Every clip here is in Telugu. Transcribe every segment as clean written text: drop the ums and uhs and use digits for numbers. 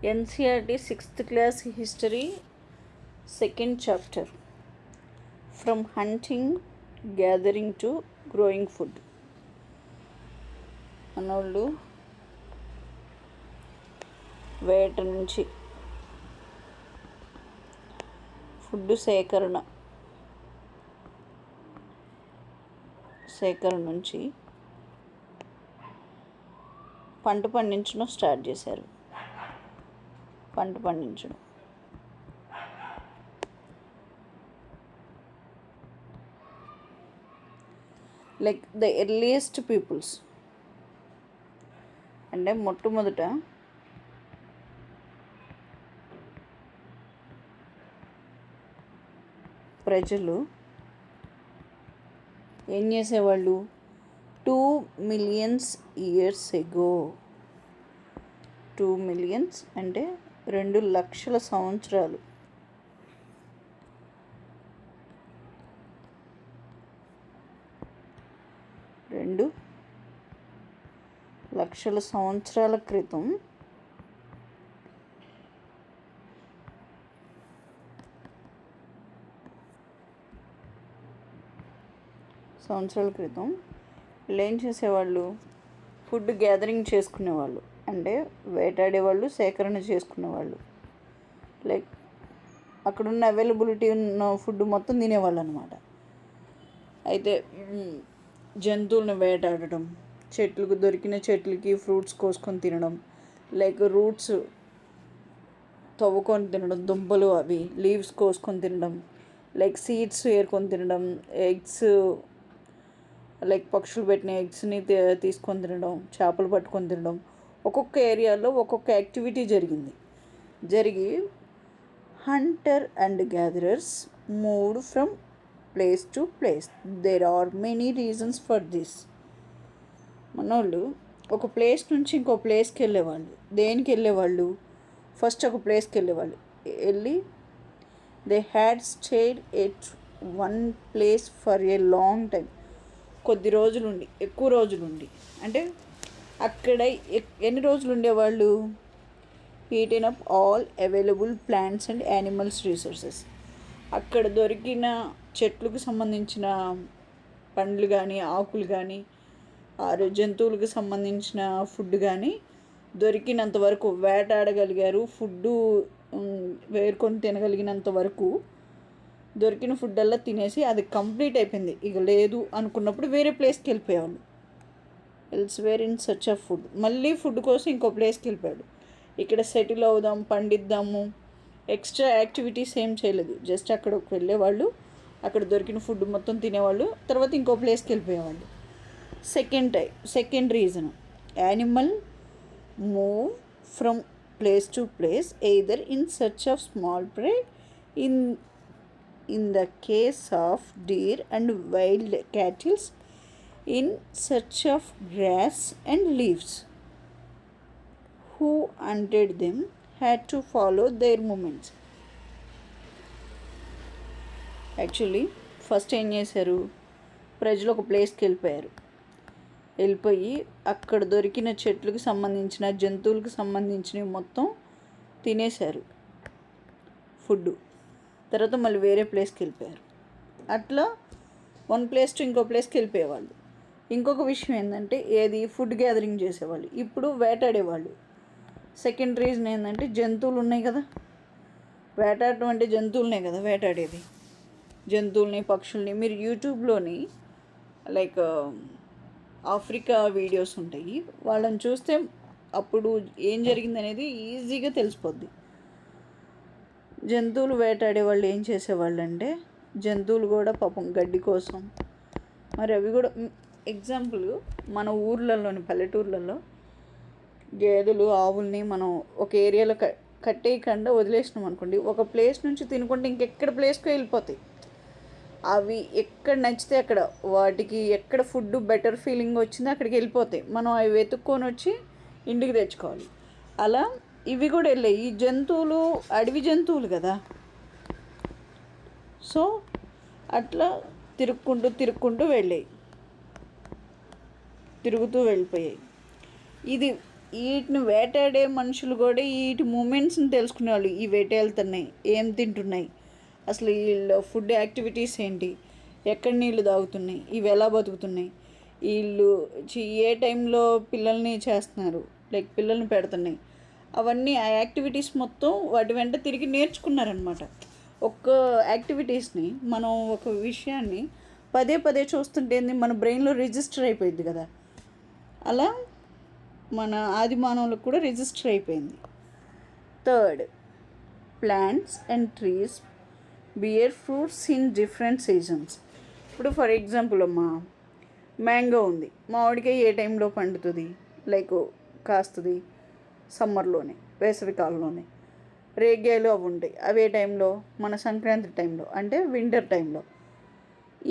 NCERT 6th class history, second chapter, from hunting, gathering to growing food. మనోళ్ళు వేట నుంచి ఫుడ్ సేకరణ నుంచి పంట పండించడం స్టార్ట్ చేశారు. పంట పండించడం లైక్ ద ఎర్లియస్ట్ పీపుల్స్ అంటే మొట్టమొదట ప్రజలు ఏం చేసేవాళ్ళు 2 million years ago. 2 million అంటే 2 లక్షల సంవత్సరాలు. రెండు లక్షల సంవత్సరాల క్రితం వీళ్ళు ఏం చేసేవాళ్ళు, ఫుడ్ గ్యాదరింగ్ చేసుకునేవాళ్ళు, అంటే వేటాడేవాళ్ళు, సేకరణ చేసుకునేవాళ్ళు. లైక్ అక్కడున్న అవైలబిలిటీ ఉన్న ఫుడ్ మొత్తం తినేవాళ్ళు అనమాట. అయితే జంతువులను వేటాడటం, చెట్లకు దొరికిన చెట్లకి ఫ్రూట్స్ కోసుకొని తినడం, లైక్ రూట్స్ తవ్వుకొని తినడం, దుంపలు అవి లీవ్స్ కోసుకొని తినడం, లైక్ సీడ్స్ ఏరుకొని తినడం, ఎగ్స్ లైక్ పక్షులు పెట్టిన ఎగ్స్ని తీసుకొని తినడం, చేపలు పట్టుకొని తినడం. ఒక్కొక్క ఏరియాలో ఒక్కొక్క యాక్టివిటీ జరిగి hunter and gatherers moved from place to place. There are many reasons for this. మనోళ్ళు ఒక ప్లేస్ నుంచి ఇంకో ప్లేస్కి వెళ్ళేవాళ్ళు. దేనికి వెళ్ళేవాళ్ళు? ఫస్ట్ ఒక ప్లేస్కి వెళ్ళి they had stayed at one place for a long time. కొద్ది రోజులుండి, ఎక్కువ రోజులుండి, అంటే అక్కడ ఎన్ని రోజులు ఉండేవాళ్ళు? Eaten up all available plants and animals resources. అక్కడ దొరికిన చెట్లకు సంబంధించిన పండ్లు కానీ, ఆకులు కానీ, జంతువులకు సంబంధించిన ఫుడ్ కానీ దొరికినంత వరకు వేటాడగలిగారు. ఫుడ్డు వేరుకొని తినగలిగినంత వరకు దొరికిన ఫుడ్ అలా తినేసి అది కంప్లీట్ అయిపోయింది, ఇక లేదు అనుకున్నప్పుడు వేరే ప్లేస్కి వెళ్ళిపోయేవాళ్ళు. Elsewhere in search of food. మళ్ళీ ఫుడ్ కోసం ఇంకో ప్లేస్కి వెళ్ళిపోయాడు. ఇక్కడ సెటిల్ అవుదాం, పండిద్దాము, ఎక్స్ట్రా యాక్టివిటీస్ ఏం చేయలేదు. జస్ట్ అక్కడికి వెళ్ళేవాళ్ళు, అక్కడ దొరికిన ఫుడ్ మొత్తం తినేవాళ్ళు, తర్వాత ఇంకో ప్లేస్కి వెళ్ళిపోయేవాళ్ళు. Second reason, animal move from place to place either in search of small prey, in the case of deer and wild cattle in search of grass and leaves. Who hunted them had to follow their movements. Actually first ఏం చేశారు, ప్రజలు ఒక ప్లేస్కి వెళ్ళిపోయి అక్కడ దొరికిన చెట్లకు సంబంధించిన, జంతువులకు సంబంధించినవి మొత్తం తినేశారు ఫుడ్. తర్వాత మళ్ళీ వేరే ప్లేస్కి వెళ్ళిపోయారు. అట్లా వన్ ప్లేస్ టు ఇంకో ప్లేస్కి వెళ్ళిపోయేవాళ్ళు. ఇంకొక విషయం ఏంటంటే, ఏది ఫుడ్ గ్యాదరింగ్ చేసేవాళ్ళు, ఇప్పుడు వేటాడేవాళ్ళు. సెకండ్ రీజన్ ఏంటంటే, జంతువులు ఉన్నాయి కదా, వేటాడటం అంటే జంతువులనే కదా వేటాడేది, జంతువుల్ని, పక్షుల్ని. మీరు యూట్యూబ్లోని లైక్ ఆఫ్రికా వీడియోస్ ఉంటాయి, వాళ్ళని చూస్తే అప్పుడు ఏం జరిగింది అనేది ఈజీగా తెలిసిపోద్ది. జంతువులు వేటాడే వాళ్ళు ఏం చేసేవాళ్ళు అంటే, జంతువులు కూడా పాపం గడ్డి కోసం, మరి అవి కూడా ఎగ్జాంపుల్ మన ఊర్లలోని, పల్లెటూర్లలో గేదెలు, ఆవుల్ని మనం ఒక ఏరియాలో కట్టేయకుండా వదిలేసినాం అనుకోండి, ఒక ప్లేస్ నుంచి తినుకుంటే ఇంకెక్కడ ప్లేస్కి వెళ్ళిపోతాయి. అవి ఎక్కడ నచ్చితే అక్కడ, వాటికి ఎక్కడ ఫుడ్ బెటర్ ఫీలింగ్ వచ్చిందో అక్కడికి వెళ్ళిపోతాయి. మనం అవి వెతుక్కొని వచ్చి ఇంటికి తెచ్చుకోవాలి. అలా ఇవి కూడా వెళ్ళాయి. ఈ జంతువులు అడవి జంతువులు కదా, సో అట్లా తిరుక్కుంటూ వెళ్ళాయి, తిరుగుతూ వెళ్ళిపోయాయి. ఇది వీటిని వేటాడే మనుషులు కూడా వీటి మూమెంట్స్ని తెలుసుకునేవాళ్ళు. ఈ వేట వెళ్తున్నాయి, ఏం తింటున్నాయి, అసలు వీళ్ళ ఫుడ్ యాక్టివిటీస్ ఏంటి, ఎక్కడ నీళ్ళు తాగుతున్నాయి, ఇవి ఎలా బతుకుతున్నాయి, వీళ్ళు ఏ టైంలో పిల్లల్ని చేస్తున్నారు, లైక్ పిల్లల్ని పెడుతున్నాయి, అవన్నీ ఆ యాక్టివిటీస్ మొత్తం వాటి వెంట తిరిగి నేర్చుకున్నారనమాట. ఒక్క యాక్టివిటీస్ని మనం ఒక విషయాన్ని పదే పదే చూస్తుంటే మన బ్రెయిన్లో రిజిస్టర్ అయిపోయింది కదా, అలా మన ఆది మానవులకు కూడా రిజిస్టర్ అయిపోయింది. Third, plants and trees bear fruits in different seasons. ఇప్పుడు ఫర్ ఎగ్జాంపుల్ మ్యాంగో ఉంది, మామిడికాయ ఏ టైంలో పండుతుంది, లైక్ కాస్తుంది సమ్మర్లోనే, వేసవికాలంలోనే. రేగ్గాయలు అవి ఉంటాయి, అవి ఏ టైంలో, మన సంక్రాంతి టైంలో అంటే వింటర్ టైంలో.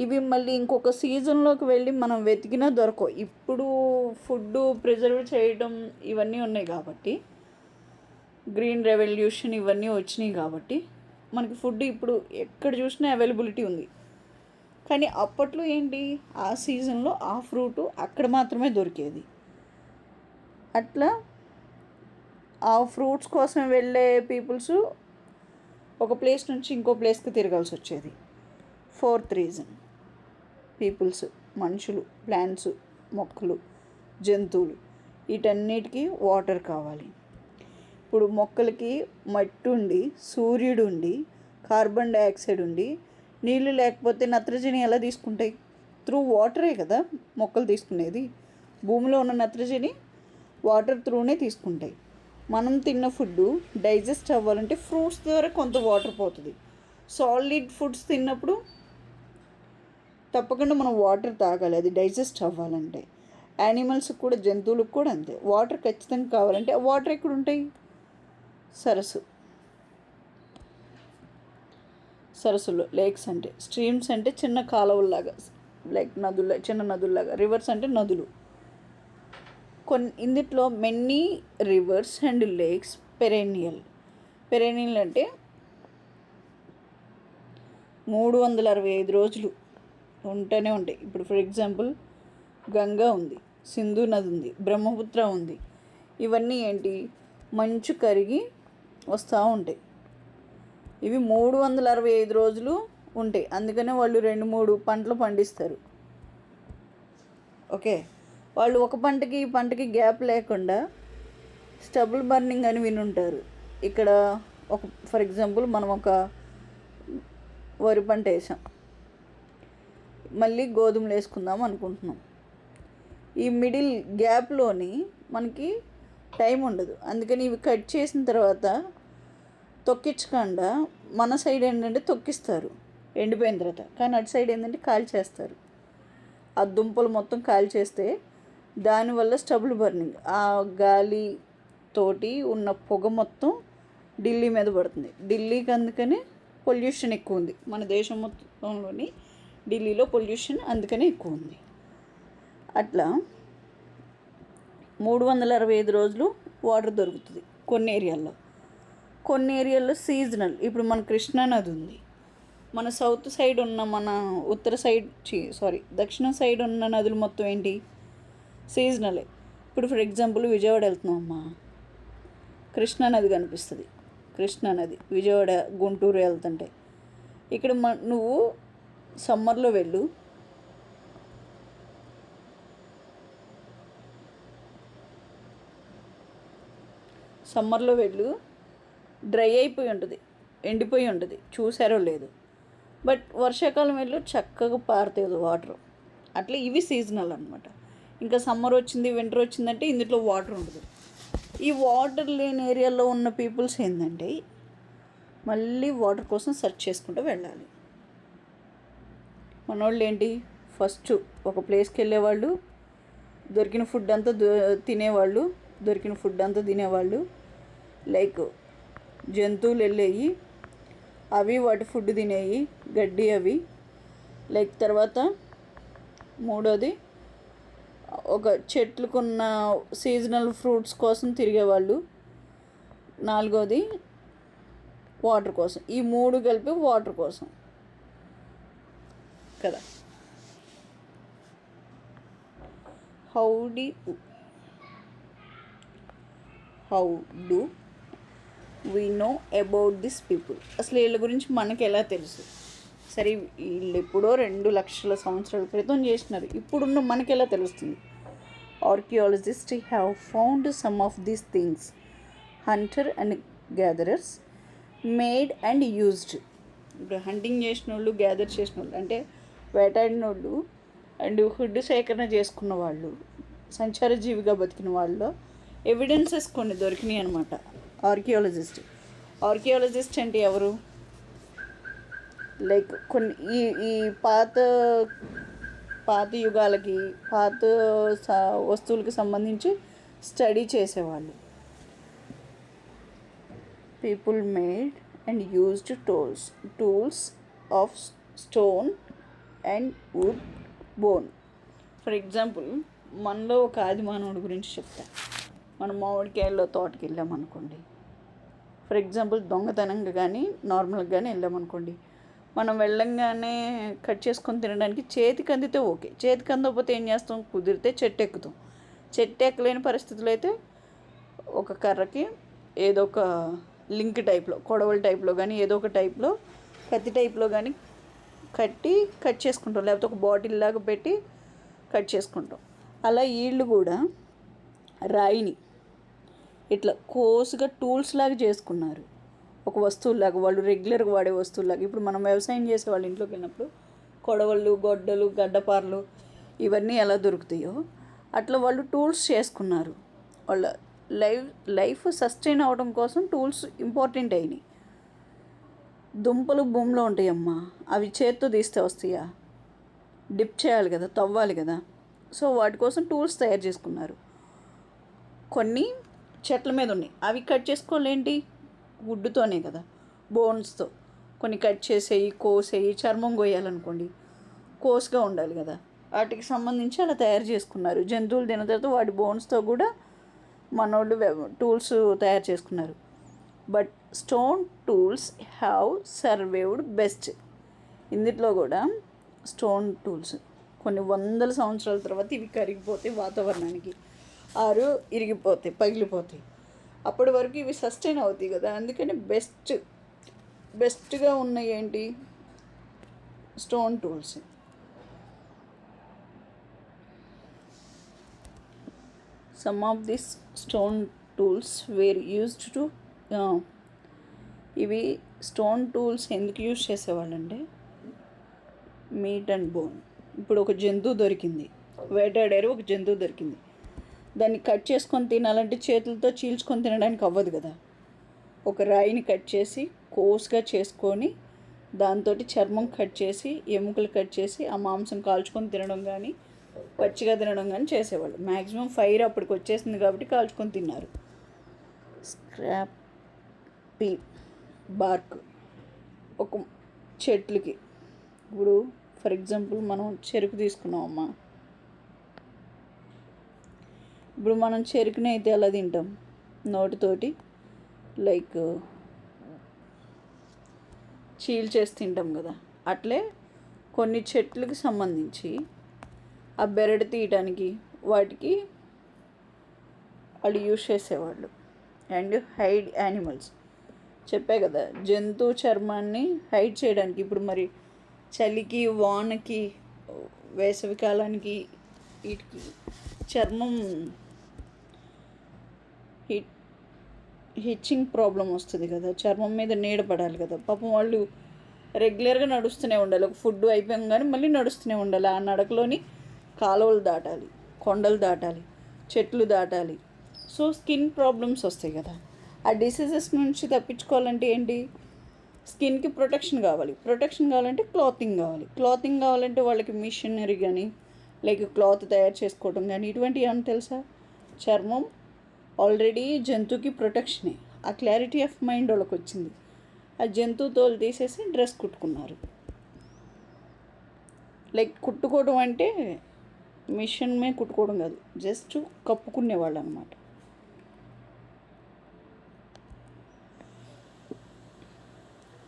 ఇవి మళ్ళీ ఇంకొక సీజన్లోకి వెళ్ళి మనం వెతికినా దొరకవు. ఇప్పుడు ఫుడ్ ప్రిజర్వ్ చేయడం ఇవన్నీ ఉన్నాయి కాబట్టి, గ్రీన్ రెవల్యూషన్ ఇవన్నీ వచ్చినాయి కాబట్టి మనకి ఫుడ్ ఇప్పుడు ఎక్కడ చూసినా అవైలబిలిటీ ఉంది. కానీ అప్పట్లో ఏంటి, ఆ సీజన్లో ఆ ఫ్రూటు అక్కడ మాత్రమే దొరికేది. అట్లా ఆ ఫ్రూట్స్ కోసం వెళ్ళే పీపుల్స్ ఒక ప్లేస్ నుంచి ఇంకో ప్లేస్కి తిరగాల్సి వచ్చేది. ఫోర్త్ రీజన్, పీపుల్స్, మనుషులు, ప్లాంట్స్, మొక్కలు, జంతువులు, వీటన్నిటికీ వాటర్ కావాలి. ఇప్పుడు మొక్కలకి మట్టి ఉండి, సూర్యుడు ఉండి, కార్బన్ డైఆక్సైడ్ ఉండి, నీళ్ళు లేకపోతే నత్రజని ఎలా తీసుకుంటాయి? త్రూ వాటరే కదా మొక్కలు తీసుకునేది. భూమిలో ఉన్న నత్రజని వాటర్ త్రూనే తీసుకుంటాయి. మనం తిన్న ఫుడ్ డైజెస్ట్ అవ్వాలంటే ఫ్రూట్స్ ద్వారా కొంత వాటర్ పోతుంది. సాలిడ్ ఫుడ్స్ తిన్నప్పుడు తప్పకుండా మనం వాటర్ తాగాలి, అది డైజెస్ట్ అవ్వాలంటే. యానిమల్స్కి కూడా, జంతువులకు కూడా అంతే, వాటర్ ఖచ్చితంగా కావాలంటే ఆ వాటర్ ఎక్కడ ఉంటాయి? సరస్సులో, లేక్స్ అంటే, స్ట్రీమ్స్ అంటే చిన్న కాలువల్లాగా, లైక్ నదుల, చిన్న నదుల్లాగా. రివర్స్ అంటే నదులు. ఇందులో many reverse and lakes perennial అంటే 365 రోజులు ఉంటూనే ఉంటాయి. ఇప్పుడు ఫర్ ఎగ్జాంపుల్ గంగా ఉంది, సింధు నది ఉంది, బ్రహ్మపుత్ర ఉంది. ఇవన్నీ ఏంటి, మంచు కరిగి వస్తూ ఉంటాయి. ఇవి 365 రోజులు ఉంటాయి. అందుకనే వాళ్ళు 2-3 పంటలు పండిస్తారు. ఓకే, వాళ్ళు ఒక పంటకి ఈ పంటకి గ్యాప్ లేకుండా స్టబుల్ బర్నింగ్ అని వినుంటారు. ఇక్కడ ఒక ఫర్ ఎగ్జాంపుల్ మనం ఒక వరి పంట వేసాం, మళ్ళీ గోధుమలు వేసుకుందాం అనుకుంటున్నాం. ఈ మిడిల్ గ్యాప్లోని మనకి టైం ఉండదు. అందుకని ఇవి కట్ చేసిన తర్వాత తొక్కించకుండా మన సైడ్ ఏంటంటే తొక్కిస్తారు ఎండిపోయిన తర్వాత, కానీ అటు సైడ్ ఏంటంటే కాల్ చేస్తారు. ఆ దుంపలు మొత్తం కాల్ చేస్తే దానివల్ల స్టబుల్ బర్నింగ్, ఆ గాలి తోటి ఉన్న పొగ మొత్తం ఢిల్లీ మీద పడుతుంది. ఢిల్లీకి అందుకని పొల్యూషన్ ఎక్కువ ఉంది. మన దేశం మొత్తంలోని ఢిల్లీలో పొల్యూషన్ అందుకనే ఎక్కువ ఉంది. అట్లా 365 రోజులు వాటర్ దొరుకుతుంది కొన్ని ఏరియాల్లో. కొన్ని ఏరియాల్లో సీజనల్. ఇప్పుడు మన కృష్ణా నది ఉంది, మన సౌత్ సైడ్ ఉన్న, మన ఉత్తర సైడ్ దక్షిణ సైడ్ ఉన్న నదులు మొత్తం ఏంటి, సీజనలే. ఇప్పుడు ఫర్ ఎగ్జాంపుల్ విజయవాడ వెళ్తున్నాం అమ్మా, కృష్ణా నది కనిపిస్తుంది. కృష్ణా నది విజయవాడ, గుంటూరు వెళ్తుంటే, ఇక్కడ నువ్వు సమ్మర్లో వెళ్ళు, డ్రై అయిపోయి ఉంటుంది, ఎండిపోయి ఉంటుంది, చూసారో లేదు. బట్ వర్షాకాలం వెళ్ళు, చక్కగా పారుతుంది వాటర్. అట్లా ఇవి సీజనల్ అనమాట. ఇంకా సమ్మర్ వచ్చింది, వింటర్ వచ్చిందంటే ఇందులో వాటర్ ఉండదు. ఈ వాటర్ లేని ఏరియాలో ఉన్న పీపుల్స్ ఏంటంటే మళ్ళీ వాటర్ కోసం సెర్చ్ చేసుకుంటూ వెళ్ళాలి. మనోళ్ళు ఏంటి, ఫస్ట్ ఒక ప్లేస్కి వెళ్ళేవాళ్ళు, దొరికిన ఫుడ్ అంతా తినేవాళ్ళు. లైక్ జంతువులు వెళ్ళేవి, అవి వాటి ఫుడ్ తినేవి, గడ్డి అవి. లైక్ తర్వాత మూడోది, ఒక చెట్లకున్న సీజనల్ ఫ్రూట్స్ కోసం తిరిగేవాళ్ళు. నాలుగోది వాటర్ కోసం. ఈ 3 కలిపి వాటర్ కోసం కదా. How do we know about this people? అసలు వీళ్ళ గురించి మనకు ఎలా తెలుసు? సరే, వీళ్ళు ఎప్పుడో 2 లక్షల సంవత్సరాల క్రితం చేసినారు, ఇప్పుడున్న మనకు ఎలా తెలుస్తుంది? Archaeologist have found some of these things Hunter and gatherers made and used. ఇప్పుడు హంటింగ్ చేసిన వాళ్ళు, గ్యాదర్ చేసిన వాళ్ళు అంటే వేటాడిన వాళ్ళు అండ్ ఫుడ్ సేకరణ చేసుకున్న వాళ్ళు, సంచార జీవిగా బతికిన వాళ్ళు ఎవిడెన్సెస్ కొన్ని దొరికినాయి అనమాట. ఆర్కియాలజిస్ట్ అంటే ఎవరు? లైక్ కొన్ని ఈ ఈ పాత పాత యుగాలకి, పాత వస్తువులకి సంబంధించి స్టడీ చేసేవాళ్ళు. People made and used tools of stone and wood, bone. For example, మనలో ఒక ఆదిమానవుడి గురించి చెప్తా. మనం మామిడికాయల్లో తోటకి వెళ్ళామనుకోండి, ఫర్ ఎగ్జాంపుల్ దొంగతనంగా కానీ నార్మల్గా కానీ వెళ్ళామనుకోండి, మనం వెళ్ళంగానే కట్ చేసుకొని తినడానికి చేతికి అందితే ఓకే. చేతికి అందకపోతే ఏం చేస్తాం? కుదిరితే చెట్టు ఎక్కుతాం. చెట్టు ఎక్కలేని పరిస్థితులు అయితే ఒక కర్రకి ఏదో ఒక లింక్ టైప్లో, కొడవల టైప్లో కానీ ఏదో ఒక టైప్లో, కత్తి టైప్లో కానీ కట్ చేసుకుంటాం, లేకపోతే ఒక బాటిల్ లాగా పెట్టి కట్ చేసుకుంటాం. అలా వీళ్ళు కూడా రాయిని ఇట్లా కోసుగా టూల్స్ లాగా చేసుకున్నారు, ఒక వస్తువులాగా, వాళ్ళు రెగ్యులర్గా వాడే వస్తువులాగా. ఇప్పుడు మనం వ్యవసాయం చేసే వాళ్ళ ఇంట్లోకి వెళ్ళినప్పుడు కొడవళ్ళు, గొడ్డలు, గడ్డపారలు ఇవన్నీ ఎలా దొరుకుతాయో అట్లా వాళ్ళు టూల్స్ చేసుకున్నారు. వాళ్ళ లైఫ్ సస్టైన్ అవ్వడం కోసం టూల్స్ ఇంపార్టెంట్ అయినాయి. దుంపలు భూమిలో ఉంటాయమ్మా, అవి చేత్తో తీస్తే వస్తాయా? డిప్ చేయాలి కదా, తవ్వాలి కదా. సో వాటి కోసం టూల్స్ తయారు చేసుకున్నారు. కొన్ని చెట్ల మీద ఉన్నాయి, అవి కట్ చేసుకోవాలేంటి? వుడ్తోనే కదా, బోన్స్తో. కొన్ని కట్ చేసేయి, కోసేయి, చర్మం కోయాలనుకోండి, కోసుగా ఉండాలి కదా, వాటికి సంబంధించి అలా తయారు చేసుకున్నారు. జంతువులు తిన్న తర్వాత వాటి బోన్స్తో కూడా మనోళ్ళు టూల్స్ తయారు చేసుకున్నారు. But stone tools have survived best. ఇందులో కూడా స్టోన్ టూల్స్ కొన్ని వందల సంవత్సరాల తర్వాత ఇవి కరిగిపోతాయి వాతావరణానికి, ఆరు ఇరిగిపోతాయి, పగిలిపోతాయి. అప్పటి వరకు ఇవి సస్టైన్ అవుతాయి కదా, అందుకని బెస్ట్గా ఉన్నాయి ఏంటి? Stone tools. Some of this stone tools were used to, ఇవి స్టోన్ టూల్స్ ఎందుకు యూజ్ చేసేవాళ్ళంటే మీట్ అండ్ బోన్. ఇప్పుడు ఒక జంతువు దొరికింది, వేటాడారు, ఒక జంతువు దొరికింది, దాన్ని కట్ చేసుకొని తినాలంటే చేతులతో చీల్చుకొని తినడానికి అవ్వదు కదా. ఒక రాయిని కట్ చేసి కోసుగా చేసుకొని దాంతో చర్మం కట్ చేసి, ఎముకలు కట్ చేసి, ఆ మాంసం కాల్చుకొని తినడం కానీ పచ్చిగా తినడం కానీ చేసేవాళ్ళు. మ్యాక్సిమం ఫైర్ అప్పటికి వచ్చేసింది కాబట్టి కాల్చుకొని తిన్నారు. స్క్రాప్ బార్క్, ఒక చెట్లకి, ఇప్పుడు ఫర్ ఎగ్జాంపుల్ మనం చెరుకు తీసుకున్నామమ్మా, ఇప్పుడు మనం చెరుకుని అయితే ఎలా తింటాం? నోటితోటి లైక్ చీల్ చేసి తింటాం కదా. అట్లే కొన్ని చెట్లకి సంబంధించి ఆ బెరడు తీయడానికి వాటికి వాళ్ళు యూజ్ చేసేవాళ్ళు. అండ్ హైడ్ యానిమల్స్, చెప్పే కదా, జంతువు చర్మాన్ని హైడ్ చేయడానికి. ఇప్పుడు మరి చలికి, వానకి, వేసవి కాలానికి వీటికి చర్మం హిచ్చింగ్ ప్రాబ్లం వస్తుంది కదా, చర్మం మీద నీడ పడాలి కదా. పాపం వాళ్ళు రెగ్యులర్గా నడుస్తూనే ఉండాలి, ఒక ఫుడ్ అయిపోయాం మళ్ళీ నడుస్తూనే ఉండాలి. ఆ నడకలోని కాలువలు దాటాలి, కొండలు దాటాలి, చెట్లు దాటాలి. సో స్కిన్ ప్రాబ్లమ్స్ వస్తాయి కదా. ఆ డిసీజెస్ నుంచి తప్పించుకోవాలంటే ఏంటి? స్కిన్కి ప్రొటెక్షన్ కావాలి. ప్రొటెక్షన్ కావాలంటే క్లాతింగ్ కావాలంటే వాళ్ళకి మిషనరీ కానీ లైక్ క్లాత్ తయారు చేసుకోవడం కానీ ఇటువంటివి ఏమన్నా తెలుసా? చర్మం ఆల్రెడీ జంతువుకి ప్రొటెక్షనే. ఆ క్లారిటీ ఆఫ్ మైండ్ వాళ్ళకి వచ్చింది. ఆ జంతువు తోలు తీసేసి డ్రెస్ కుట్టుకున్నారు. లైక్ కుట్టుకోవడం అంటే మిషన్ మీద కుట్టుకోవడం కాదు, జస్ట్ కప్పుకునేవాళ్ళు అనమాట.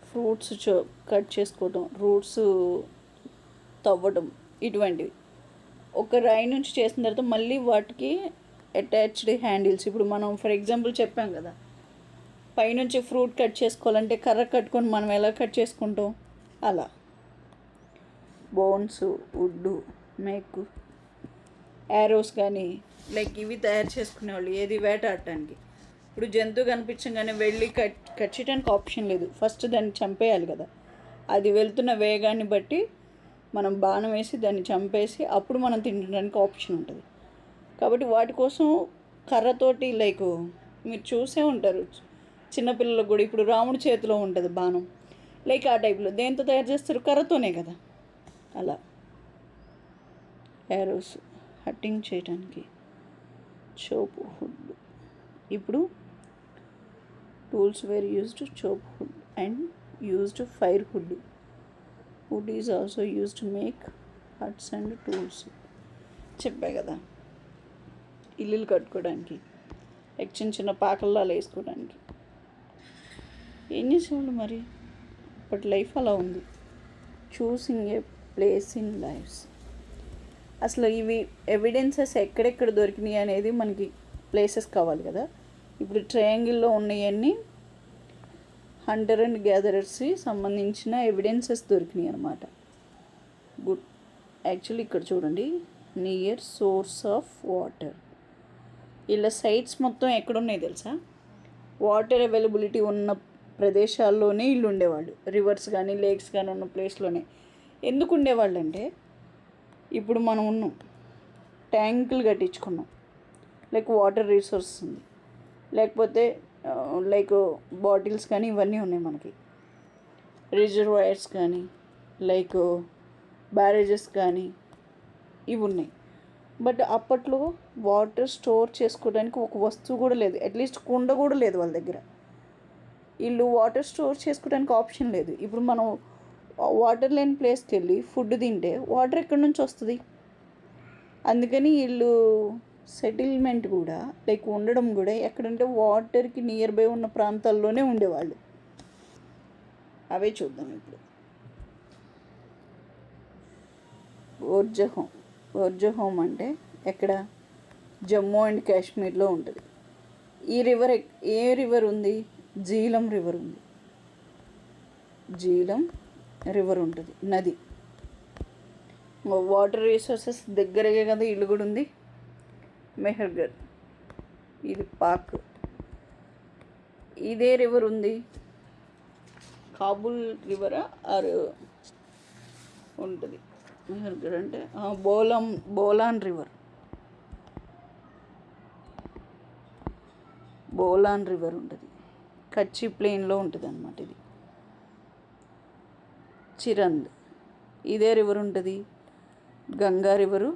ఫ్రూట్స్ కట్ చేసుకోవడం, రూట్స్ తవ్వడం, ఇటువంటివి ఒక రాయి నుంచి చేసిన తర్వాత మళ్ళీ వాటికి అటాచ్డ్ హ్యాండిల్స్. ఇప్పుడు మనం ఫర్ ఎగ్జాంపుల్ చెప్పాం కదా, పైనుంచి ఫ్రూట్ కట్ చేసుకోవాలంటే కర్ర కట్టుకొని మనం ఎలా కట్ చేసుకుంటాం, అలా బోన్స్, వుడ్డు, మేకు, యారోస్ కానీ లైక్ ఇవి తయారు చేసుకునేవాళ్ళు. ఏది వేటాడటానికి. ఇప్పుడు జంతువు కనిపించగానే వెళ్ళి కట్ చేయడానికి ఆప్షన్ లేదు, ఫస్ట్ దాన్ని చంపేయాలి కదా. అది వెళ్తున్న వేగాన్ని బట్టి మనం బాణం వేసి దాన్ని చంపేసి అప్పుడు మనం తినడానికి ఆప్షన్ ఉంటుంది. కాబట్టి వాటి కోసం కర్రతోటి లైక్ మీరు చూసే ఉంటారు చిన్నపిల్లలకు కూడా. ఇప్పుడు రాముడి చేతిలో ఉంటుంది బాణం, లైక్ ఆ టైప్లో దేంతో తయారు చేస్తారు, కర్రతోనే కదా. అలా యారోస్ హట్టింగ్ చేయడానికి, చోప్ హుడ్. ఇప్పుడు tools were used chop wood and used fire wood. Wood is also use to make huts and tools. చెప్పా కదా, ఇల్లులు కట్టుకోవడానికి, లైక్ చిన్న చిన్న పాకల్లో వేసుకోవడానికి. ఏం చేసేవాళ్ళు మరి, బట్ లైఫ్ అలా ఉంది. Choosing a place in lives. అసలు ఇవి ఎవిడెన్సెస్ ఎక్కడెక్కడ దొరికినాయి అనేది మనకి ప్లేసెస్ కావాలి కదా. ఇప్పుడు ట్రయాంగిల్లో ఉన్నవన్నీ హంటర్ అండ్ గ్యాదరర్స్కి సంబంధించిన ఎవిడెన్సెస్ దొరికినాయి అన్నమాట. గుడ్. యాక్చువల్లీ ఇక్కడ చూడండి, నియర్ సోర్స్ ఆఫ్ వాటర్. ఇలా సైట్స్ మొత్తం ఎక్కడున్నాయి తెలుసా, వాటర్ అవైలబిలిటీ ఉన్న ప్రదేశాల్లోనే ఇల్లు ఉండేవాళ్ళు. రివర్స్ కానీ లేక్స్ కానీ ఉన్న ప్లేస్లోనే. ఎందుకు ఉండేవాళ్ళు అంటే, ఇప్పుడు మనం ఉన్నాం, ట్యాంకులు కట్టించుకున్నాం, లైక్ వాటర్ రిసోర్స్ ఉంది, లేకపోతే లైక్ బాటిల్స్ కానీ ఇవన్నీ ఉన్నాయి మనకి, రిజర్వాయర్స్ కానీ లైక్ బ్యారేజెస్ కానీ ఇవి ఉన్నాయి. బట్ అప్పట్లో వాటర్ స్టోర్ చేసుకోవడానికి ఒక వస్తువు కూడా లేదు, అట్లీస్ట్ కుండ కూడా లేదు వాళ్ళ దగ్గర. వీళ్ళు వాటర్ స్టోర్ చేసుకోవడానికి ఆప్షన్ లేదు. ఇప్పుడు మనం వాటర్ లేని ప్లేస్కి వెళ్ళి ఫుడ్ తింటే వాటర్ ఎక్కడి నుంచి వస్తుంది. అందుకని వీళ్ళు సెటిల్మెంట్ కూడా లైక్ ఉండడం కూడా ఎక్కడంటే వాటర్కి నియర్ బై ఉన్న ప్రాంతాల్లోనే ఉండేవాళ్ళు. అవే చూద్దాం ఇప్పుడు. ఓర్జహోమ్ అంటే ఎక్కడ, జమ్మూ అండ్ కాశ్మీర్లో ఉంటుంది. ఈ రివర్ ఏ రివర్ ఉంది, జీలం రివర్ ఉంది. జీలం రివర్ ఉంటుంది, నది. వాటర్ రిసోర్సెస్ దగ్గరగా కదా ఇల్లు కూడా ఉంది. మెహర్గఢ్, ఇది పాక్. ఇదే రివర్ ఉంది, కాబుల్ రివరా ఆర్ ఉంటుంది. మెహర్గఢ్ అంటే బోలాన్ రివర్. బోలాన్ రివర్ ఉంటుంది, కచ్చి ప్లెయిన్లో ఉంటుంది అన్నమాట. ఇది చిరంద్, ఇదే రివర్ ఉంటుంది. Ganga river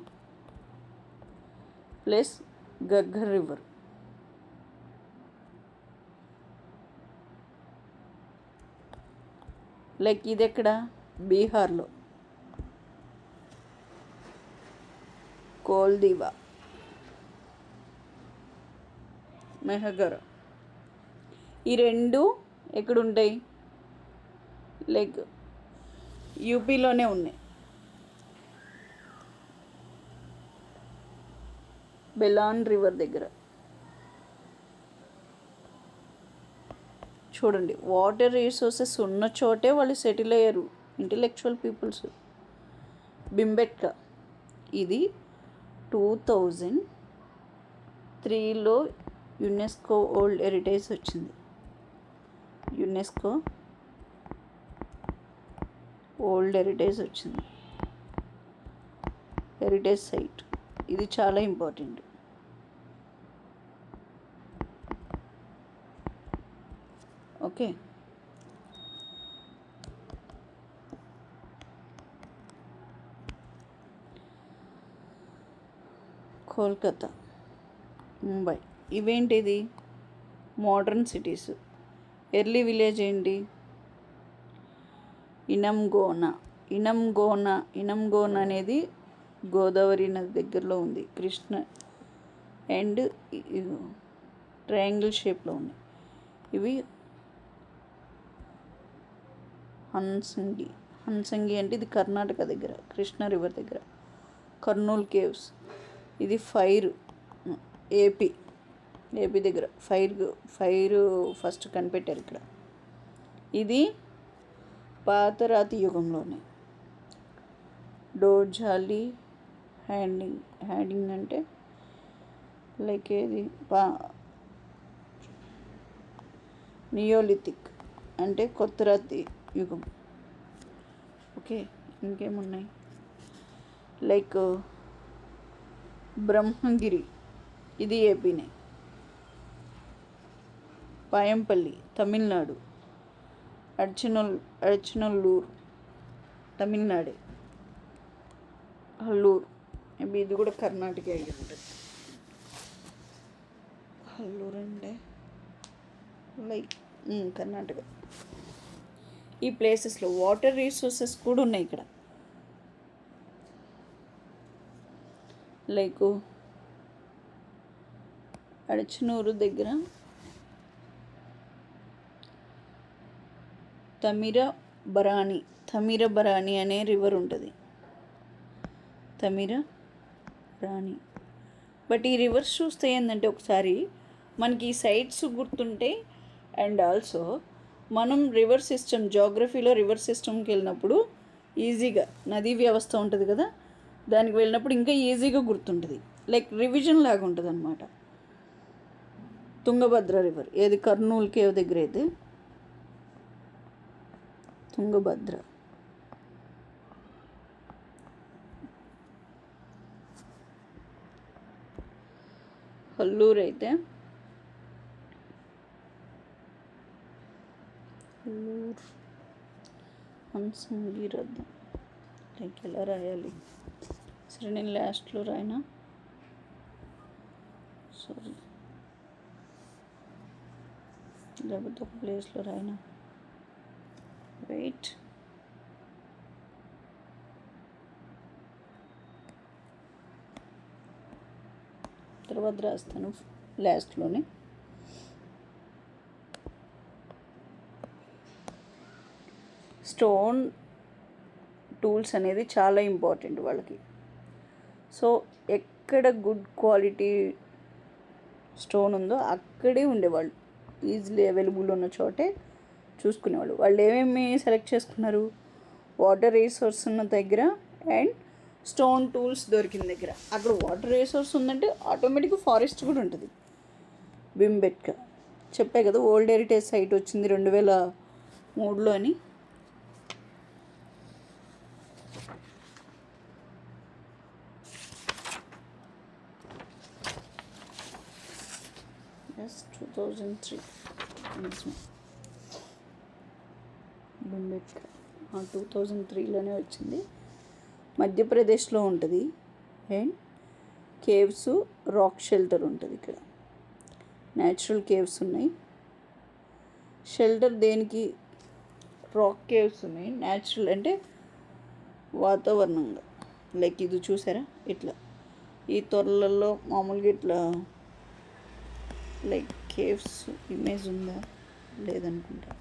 plus Ghaggar river. Like ఇది ఎక్కడ, బీహార్లో కోల్దీవా, మెహగర్. ఈ రెండు ఎక్కడుంటాయి, లైక్ యూపీలోనే ఉన్నాయి. బెలాన్ రివర్ దగ్గర. చూడండి, వాటర్ రిసోర్సెస్ ఉన్న చోటే వాళ్ళు సెటిల్ అయ్యారు ఇంటలెక్చువల్ పీపుల్స్. బింబెట్కా, ఇది 2003లో యునెస్కో వరల్డ్ హెరిటేజ్ వచ్చింది. యునెస్కో వరల్డ్ హెరిటేజ్ వచ్చింది, హెరిటేజ్ సైట్. ఇది చాలా ఇంపార్టెంట్. ఓకే, కోల్కతా, ముంబై. ఇవేంటిది, మోడర్న్ సిటీస్. ఎర్లీ విలేజ్ ఏంటి, ఇనంగోనా అనేది గోదావరి నది దగ్గరలో ఉంది. కృష్ణ అండ్ ట్రయాంగిల్ షేప్లో ఉన్నాయి. ఇవి హన్సంగి అంటే ఇది కర్ణాటక దగ్గర, కృష్ణ రివర్ దగ్గర. కర్నూల్ కేవ్స్, ఇది ఫైర్ ఏపీ ఏపీ దగ్గర ఫైర్ ఫస్ట్ కనిపెట్టారు ఇక్కడ. ఇది పాతరాతి యుగంలోనే. డోర్జాలి హ్యాండింగ్ అంటే లైక్ ఏది నియోలిథిక్ అంటే కొత్త రాతి యుగం. ఓకే, ఇంకేమున్నాయి లైక్ బ్రహ్మగిరి, ఇది ఏపీనే. పాయంపల్లి తమిళనాడు. అర్చనల్లూరు తమిళనాడే. హల్లూరు మేబీ ఇది కూడా కర్ణాటక అయ్యి ఉంటుంది. హల్లూరు అంటే లైక్ కర్ణాటక. ఈ ప్లేసెస్లో వాటర్ రిసోర్సెస్ కూడా ఉన్నాయి ఇక్కడ. లైక్ అడచనూరు దగ్గర తమిరబరాణి అనే రివర్ ఉంటుంది. తమిరబరాణి. బట్ ఈ రివర్స్ చూస్తే ఏంటంటే ఒకసారి మనకి ఈ సైట్స్ గుర్తుంటే అండ్ ఆల్సో మనం రివర్ సిస్టమ్ జాగ్రఫీలో రివర్ సిస్టమ్కి వెళ్ళినప్పుడు ఈజీగా నదీ వ్యవస్థ ఉంటుంది కదా, దానికి వెళ్ళినప్పుడు ఇంకా ఈజీగా గుర్తుంటుంది. లైక్ రివిజన్ లాగా ఉంటుంది అన్నమాట. తుంగభద్ర రివర్ ఏది కర్నూలు కేవ్ దగ్గర అయితే తుంగభద్ర. హల్లూరు అయితే హంసంగి రథం. లైక్ ఎలా రాయాలి? సరే నేను లాస్ట్లో రాయనా? సారీ, లేకపోతే ఒక ప్లేస్లో రాయనా? వెయిట్. తర్వాత రాస్తాను లాస్ట్లోనే. స్టోన్ టూల్స్ అనేది చాలా ఇంపార్టెంట్ వాళ్ళకి. సో ఎక్కడ గుడ్ క్వాలిటీ స్టోన్ ఉందో అక్కడే ఉండేవాళ్ళు. ఈజీలీ అవైలబుల్ ఉన్న చోటే చూసుకునేవాళ్ళు. వాళ్ళు ఏమేమి సెలెక్ట్ చేసుకున్నారు? వాటర్ రిసోర్స్ ఉన్న దగ్గర అండ్ స్టోన్ టూల్స్ దొరికిన దగ్గర. అక్కడ వాటర్ రిసోర్స్ ఉందంటే ఆటోమేటిక్గా ఫారెస్ట్ కూడా ఉంటుంది. భీంబెట్కా చెప్పే కదా, వరల్డ్ హెరిటేజ్ సైట్ వచ్చింది 2003లో అని. ఎస్ 2003 భీంబెట్కా 2003లోనే వచ్చింది. మధ్యప్రదేశ్లో ఉంటుంది. అండ్ కేవ్స్, రాక్ షెల్టర్ ఉంటుంది ఇక్కడ. న్యాచురల్ కేవ్స్ ఉన్నాయి. షెల్టర్ దేనికి? రాక్ కేవ్స్ ఉన్నాయి. న్యాచురల్ అంటే వాతావరణంగా. లైక్ ఇది చూసారా, ఇట్లా ఈ తొర్రలలో మామూలుగా ఇట్లా లైక్ కేవ్స్ ఇమేజ్ ఉందా లేదనుకుంటా.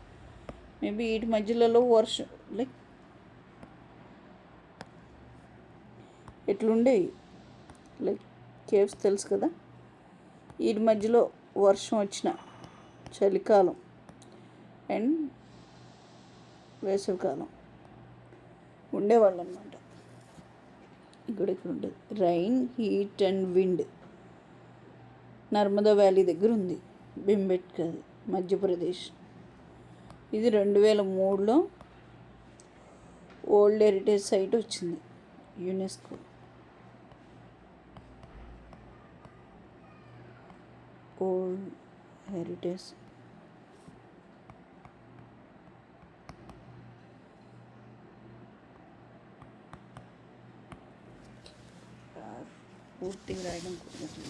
మేబీ వీటి మధ్యలో వర్షం లైక్ ఎట్లుండేవి లైక్ కేవ్స్ తెలుసు కదా. వీటి మధ్యలో వర్షం వచ్చిన చలికాలం అండ్ వేసవికాలం ఉండేవాళ్ళు అన్నమాట. ఇక్కడ ఉంటుంది rain, heat and wind. Narmada valley దగ్గర ఉంది భీంబెట్కా, మధ్యప్రదేశ్. ఇది 2003లో వరల్డ్ హెరిటేజ్ సైట్ వచ్చింది యునెస్కో. వరల్డ్ హెరిటేజ్ పూర్తిగా రాయడం కుదరదు.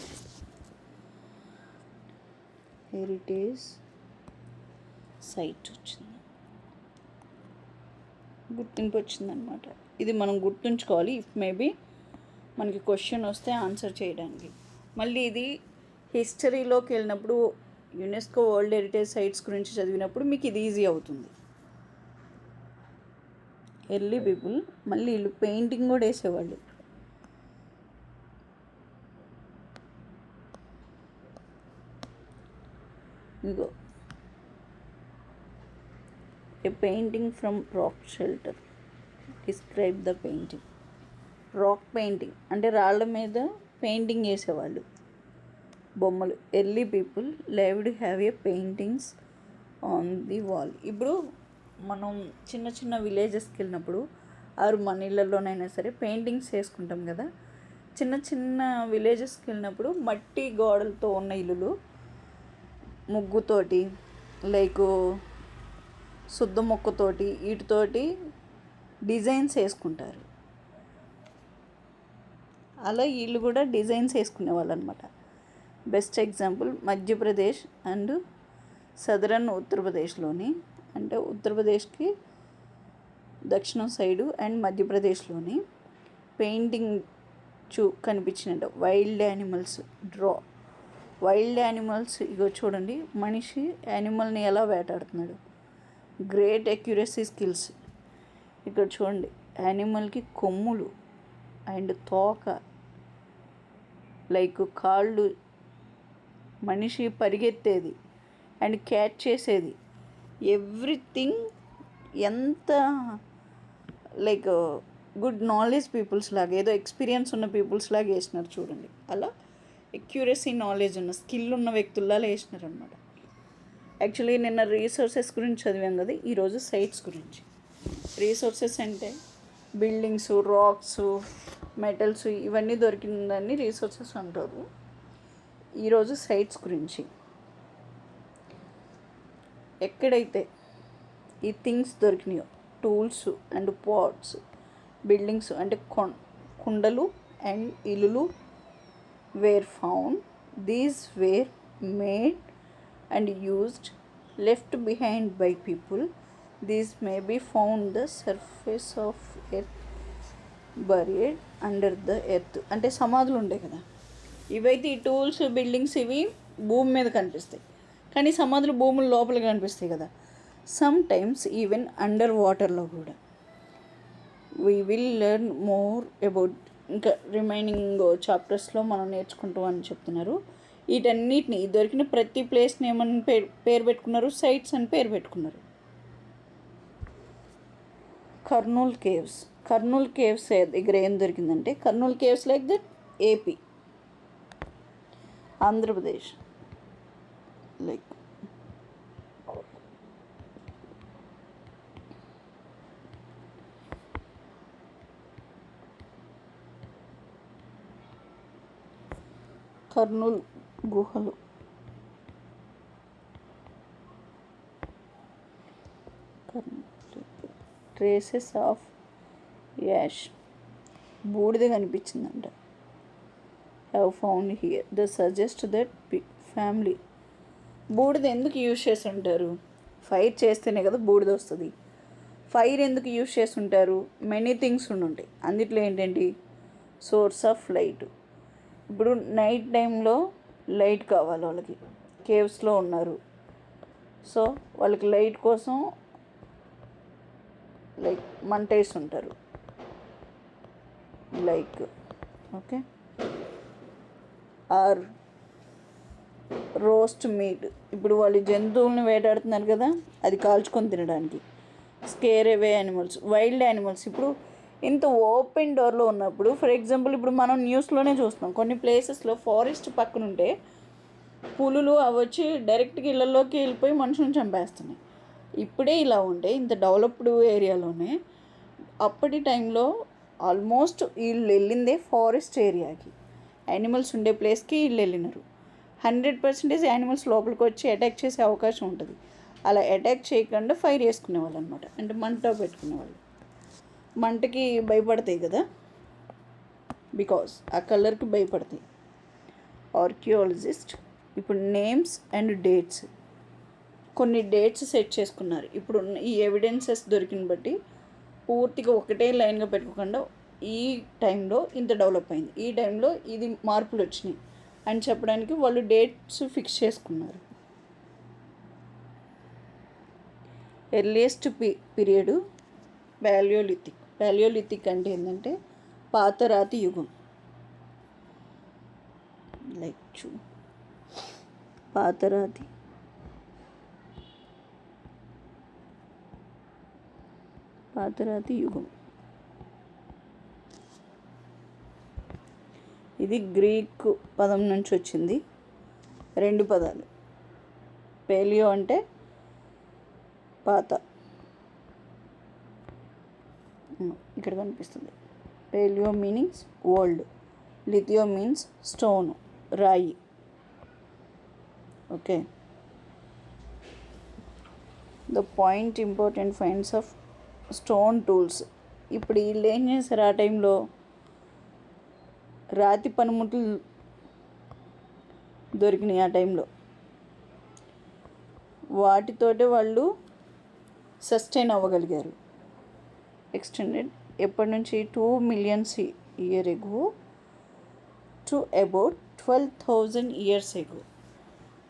హెరిటేజ్ సైట్ వచ్చింది, గుర్తింపు వచ్చిందనమాట. ఇది మనం గుర్తుంచుకోవాలి. ఇఫ్ మేబీ మనకి క్వశ్చన్ వస్తే ఆన్సర్ చేయడానికి. మళ్ళీ ఇది హిస్టరీలోకి వెళ్ళినప్పుడు యునెస్కో వరల్డ్ హెరిటేజ్ సైట్స్ గురించి చదివినప్పుడు మీకు ఇది ఈజీ అవుతుంది. ఎర్లీ పీపుల్ మళ్ళీ వీళ్ళు పెయింటింగ్ కూడా వేసేవాళ్ళు. ఇగో a painting from rock shelter. Describe the painting. Rock painting అంటే రాళ్ళ మీద పెయింటింగ్ వేసేవాళ్ళు బొమ్మలు. Early people lived have a paintings on the wall. ఇప్పుడు మనం చిన్న చిన్న విలేజెస్కి వెళ్ళినప్పుడు ఆరు మన ఇళ్ళల్లోనైనా సరే పెయింటింగ్స్ వేసుకుంటాం కదా. చిన్న చిన్న విలేజెస్కి వెళ్ళినప్పుడు మట్టి గోడలతో ఉన్న ఇల్లులు ముగ్గుతోటి లైక్ శుద్ధ మొక్కతోటి వీటితోటి డిజైన్స్ వేసుకుంటారు. అలా వీళ్ళు కూడా డిజైన్స్ వేసుకునేవాళ్ళు అనమాట. Best example Madhya Pradesh and southern ఉత్తరప్రదేశ్లోని, అంటే ఉత్తరప్రదేశ్కి దక్షిణం సైడు అండ్ మధ్యప్రదేశ్లోని పెయింటింగ్ కనిపించినట్టు wild animals draw. Wild animals ఇగో చూడండి, మనిషి యానిమల్ని ఎలా వేటాడుతున్నాడు. Great accuracy skills. ఇక్కడ చూడండి, యానిమల్కి కొమ్ములు అండ్ తోక, లైక్ కాళ్ళు, మనిషి పరిగెత్తేది అండ్ క్యాచ్ చేసేది, ఎవ్రీథింగ్. ఎంత లైక్ గుడ్ నాలెడ్జ్ పీపుల్స్ లాగా, ఏదో ఎక్స్పీరియన్స్ ఉన్న పీపుల్స్ లాగా వేసినారు చూడండి. అలా ఎక్యురసీ నాలెడ్జ్ ఉన్న స్కిల్ ఉన్న వ్యక్తుల్లా వేసినారు అనమాట. యాక్చువల్లీ నిన్న రీసోర్సెస్ గురించి చదివాం కదా, ఈరోజు సైట్స్ గురించి. రీసోర్సెస్ అంటే బిల్డింగ్స్, రాక్స్, మెటల్స్ ఇవన్నీ దొరికిందని రీసోర్సెస్ అంటారు. ఈరోజు సైట్స్ గురించి. ఎక్కడైతే ఈ థింగ్స్ దొరికినాయో, టూల్స్ అండ్ పాట్స్, బిల్డింగ్స్ అంటే కుండలు అండ్ ఇల్లులు were found. These were made and used, left behind by people. These may be found the surface of earth, buried under the earth. అంటే సమాధులు ఉంటాయి కదా, ఇవైతే ఈ టూల్స్, బిల్డింగ్స్ ఇవి భూమి మీద కనిపిస్తాయి, కానీ సమాధులు భూముల లోపల కనిపిస్తాయి కదా. సమ్ టైమ్స్ ఈవెన్ అండర్ వాటర్లో కూడా. We will learn more about, ఇంకా రిమైనింగ్ చాప్టర్స్లో మనం నేర్చుకుంటాం అని చెప్తున్నారు. వీటన్నిటిని దొరికిన ప్రతి ప్లేస్ని ఏమని పేరు పెట్టుకున్నారు, సైట్స్ అని పేరు పెట్టుకున్నారు. కర్నూల్ కేవ్స్. కర్నూల్ కేవ్స్ దగ్గర ఏం దొరికిందంటే, Kurnool caves like that AP, Andhra Pradesh, like Kurnool గుహలు. ట్రేసెస్ ఆఫ్ యాష్, బూడిద కనిపించిందంట. Have found here the suggest that family. బూడిద ఎందుకు యూజ్ చేసి ఉంటారు? ఫైర్ చేస్తేనే కదా బూడిద వస్తుంది. ఫైర్ ఎందుకు యూజ్ చేసి ఉంటారు? మెనీ థింగ్స్ ఉంటాయి. అందుట్లో ఏంటంటే సోర్స్ ఆఫ్ లైట్. ఇప్పుడు నైట్ టైంలో లైట్ కావాలి వాళ్ళకి, కేవ్స్లో ఉన్నారు, సో వాళ్ళకి లైట్ కోసం లైక్ మంట వేసి ఉంటారు, like okay. Or roast meat. ఇప్పుడు వాళ్ళు జంతువులను వేటాడుతున్నారు కదా, అది కాల్చుకొని తినడానికి. Scare away animals, wild animals. ఇప్పుడు ఇంత ఓపెన్ డోర్లో ఉన్నప్పుడు, ఫర్ ఎగ్జాంపుల్ ఇప్పుడు మనం న్యూస్లోనే చూస్తాం, కొన్ని ప్లేసెస్లో ఫారెస్ట్ పక్కన ఉంటే పులులు అవి వచ్చి డైరెక్ట్గా ఇళ్ళల్లోకి వెళ్ళిపోయి మనుషులను చంపేస్తున్నాయి. ఇప్పుడే ఇలా ఉంటే ఇంత డెవలప్డ్ ఏరియాలోనే, అప్పటి టైంలో ఆల్మోస్ట్ వీళ్ళు వెళ్ళిందే ఫారెస్ట్ ఏరియాకి, యానిమల్స్ ఉండే ప్లేస్కి వీళ్ళు వెళ్ళినారు. 100% యానిమల్స్ లోపలికి వచ్చి అటాక్ చేసే అవకాశం ఉంటుంది. అలా అటాక్ చేయకుండా ఫైర్ చేసుకునేవాళ్ళు అనమాట, అంటే మంట పెట్టుకునేవాళ్ళు. మంటకి భయపడతాయి కదా, బికాస్ ఆ కలర్కి భయపడతాయి. ఆర్కియాలజిస్ట్ ఇప్పుడు నేమ్స్ అండ్ డేట్స్, కొన్ని డేట్స్ సెట్ చేసుకున్నారు. ఇప్పుడు ఈ ఎవిడెన్సెస్ దొరికిన బట్టి పూర్తిగా ఒకటే లైన్గా పెట్టుకోకుండా ఈ టైంలో ఇంత డెవలప్ అయింది, ఈ టైంలో ఇది మార్పులు వచ్చినాయి అని చెప్పడానికి వాళ్ళు డేట్స్ ఫిక్స్ చేసుకున్నారు. Earliest period paleolithic. పాలియోలిథిక్ అంటే ఏంటంటే పాతరాతి యుగం. లైక్ పాతరాతి పాతరాతి యుగం. ఇది గ్రీక్ పదం నుంచి వచ్చింది. 2 పదాలు. పేలియో అంటే పాత, ఇక్కడ కనిపిస్తుంది. Palaeo meanings old, lithio means stone, రాయి. Okay. The point important finds of stone tools. ఇప్పుడు వీళ్ళు ఏం చేశారు, ఆ టైంలో రాతి పనిముట్లు దొరికినాయి. ఆ టైంలో వాటితోటే వాళ్ళు సస్టైన్ అవ్వగలిగారు. ఎక్స్టెండెడ్ ఎప్పటి నుంచి 2 million years ago to about 12,000 years ago.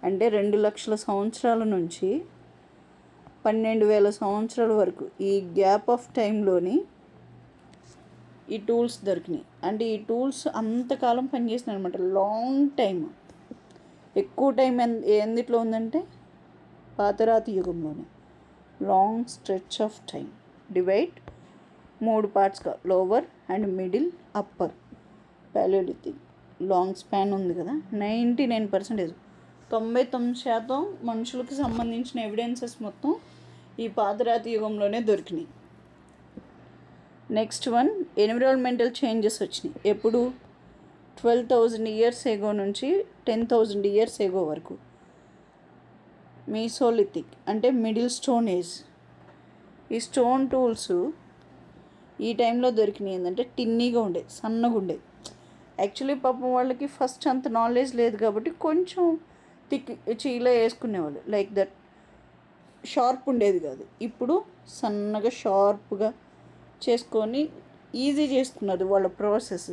అంటే 2 లక్షల సంవత్సరాల నుంచి 12,000 సంవత్సరాల వరకు ఈ గ్యాప్ ఆఫ్ టైంలోని ఈ టూల్స్ దొరికినాయి. అంటే ఈ టూల్స్ అంతకాలం పనిచేసినాయి అనమాట. లాంగ్ టైం, ఎక్కువ టైం ఎందుట్లో ఉందంటే పాతరాతి యుగంలోనే. Long stretch of time. Divide 3 పార్ట్స్గా, lower and middle, upper. Palaeolithic long span ఉంది కదా. 99%, 99% మనుషులకు సంబంధించిన ఎవిడెన్సెస్ మొత్తం ఈ పాతరాతి యుగంలోనే దొరికినాయి. నెక్స్ట్ వన్, ఎన్విరాన్మెంటల్ చేంజెస్ వచ్చినాయి. ఎప్పుడు? 12,000 years ago నుంచి 10,000 years ago వరకు. మీసోలిథిక్ అంటే మిడిల్ స్టోన్ ఏజ్. ఈ స్టోన్ టూల్స్ ఈ టైంలో దొరికినాయి. ఏంటంటే టిన్నీగా ఉండేది, సన్నగా ఉండేది. యాక్చువల్లీ పాపం వాళ్ళకి ఫస్ట్ అంత నాలెడ్జ్ లేదు కాబట్టి కొంచెం చీల వేసుకునేవాళ్ళు. లైక్ దట్, షార్ప్ ఉండేది కాదు. ఇప్పుడు సన్నగా షార్ప్గా చేసుకొని ఈజీ చేసుకున్నారు వాళ్ళ ప్రాసెస్.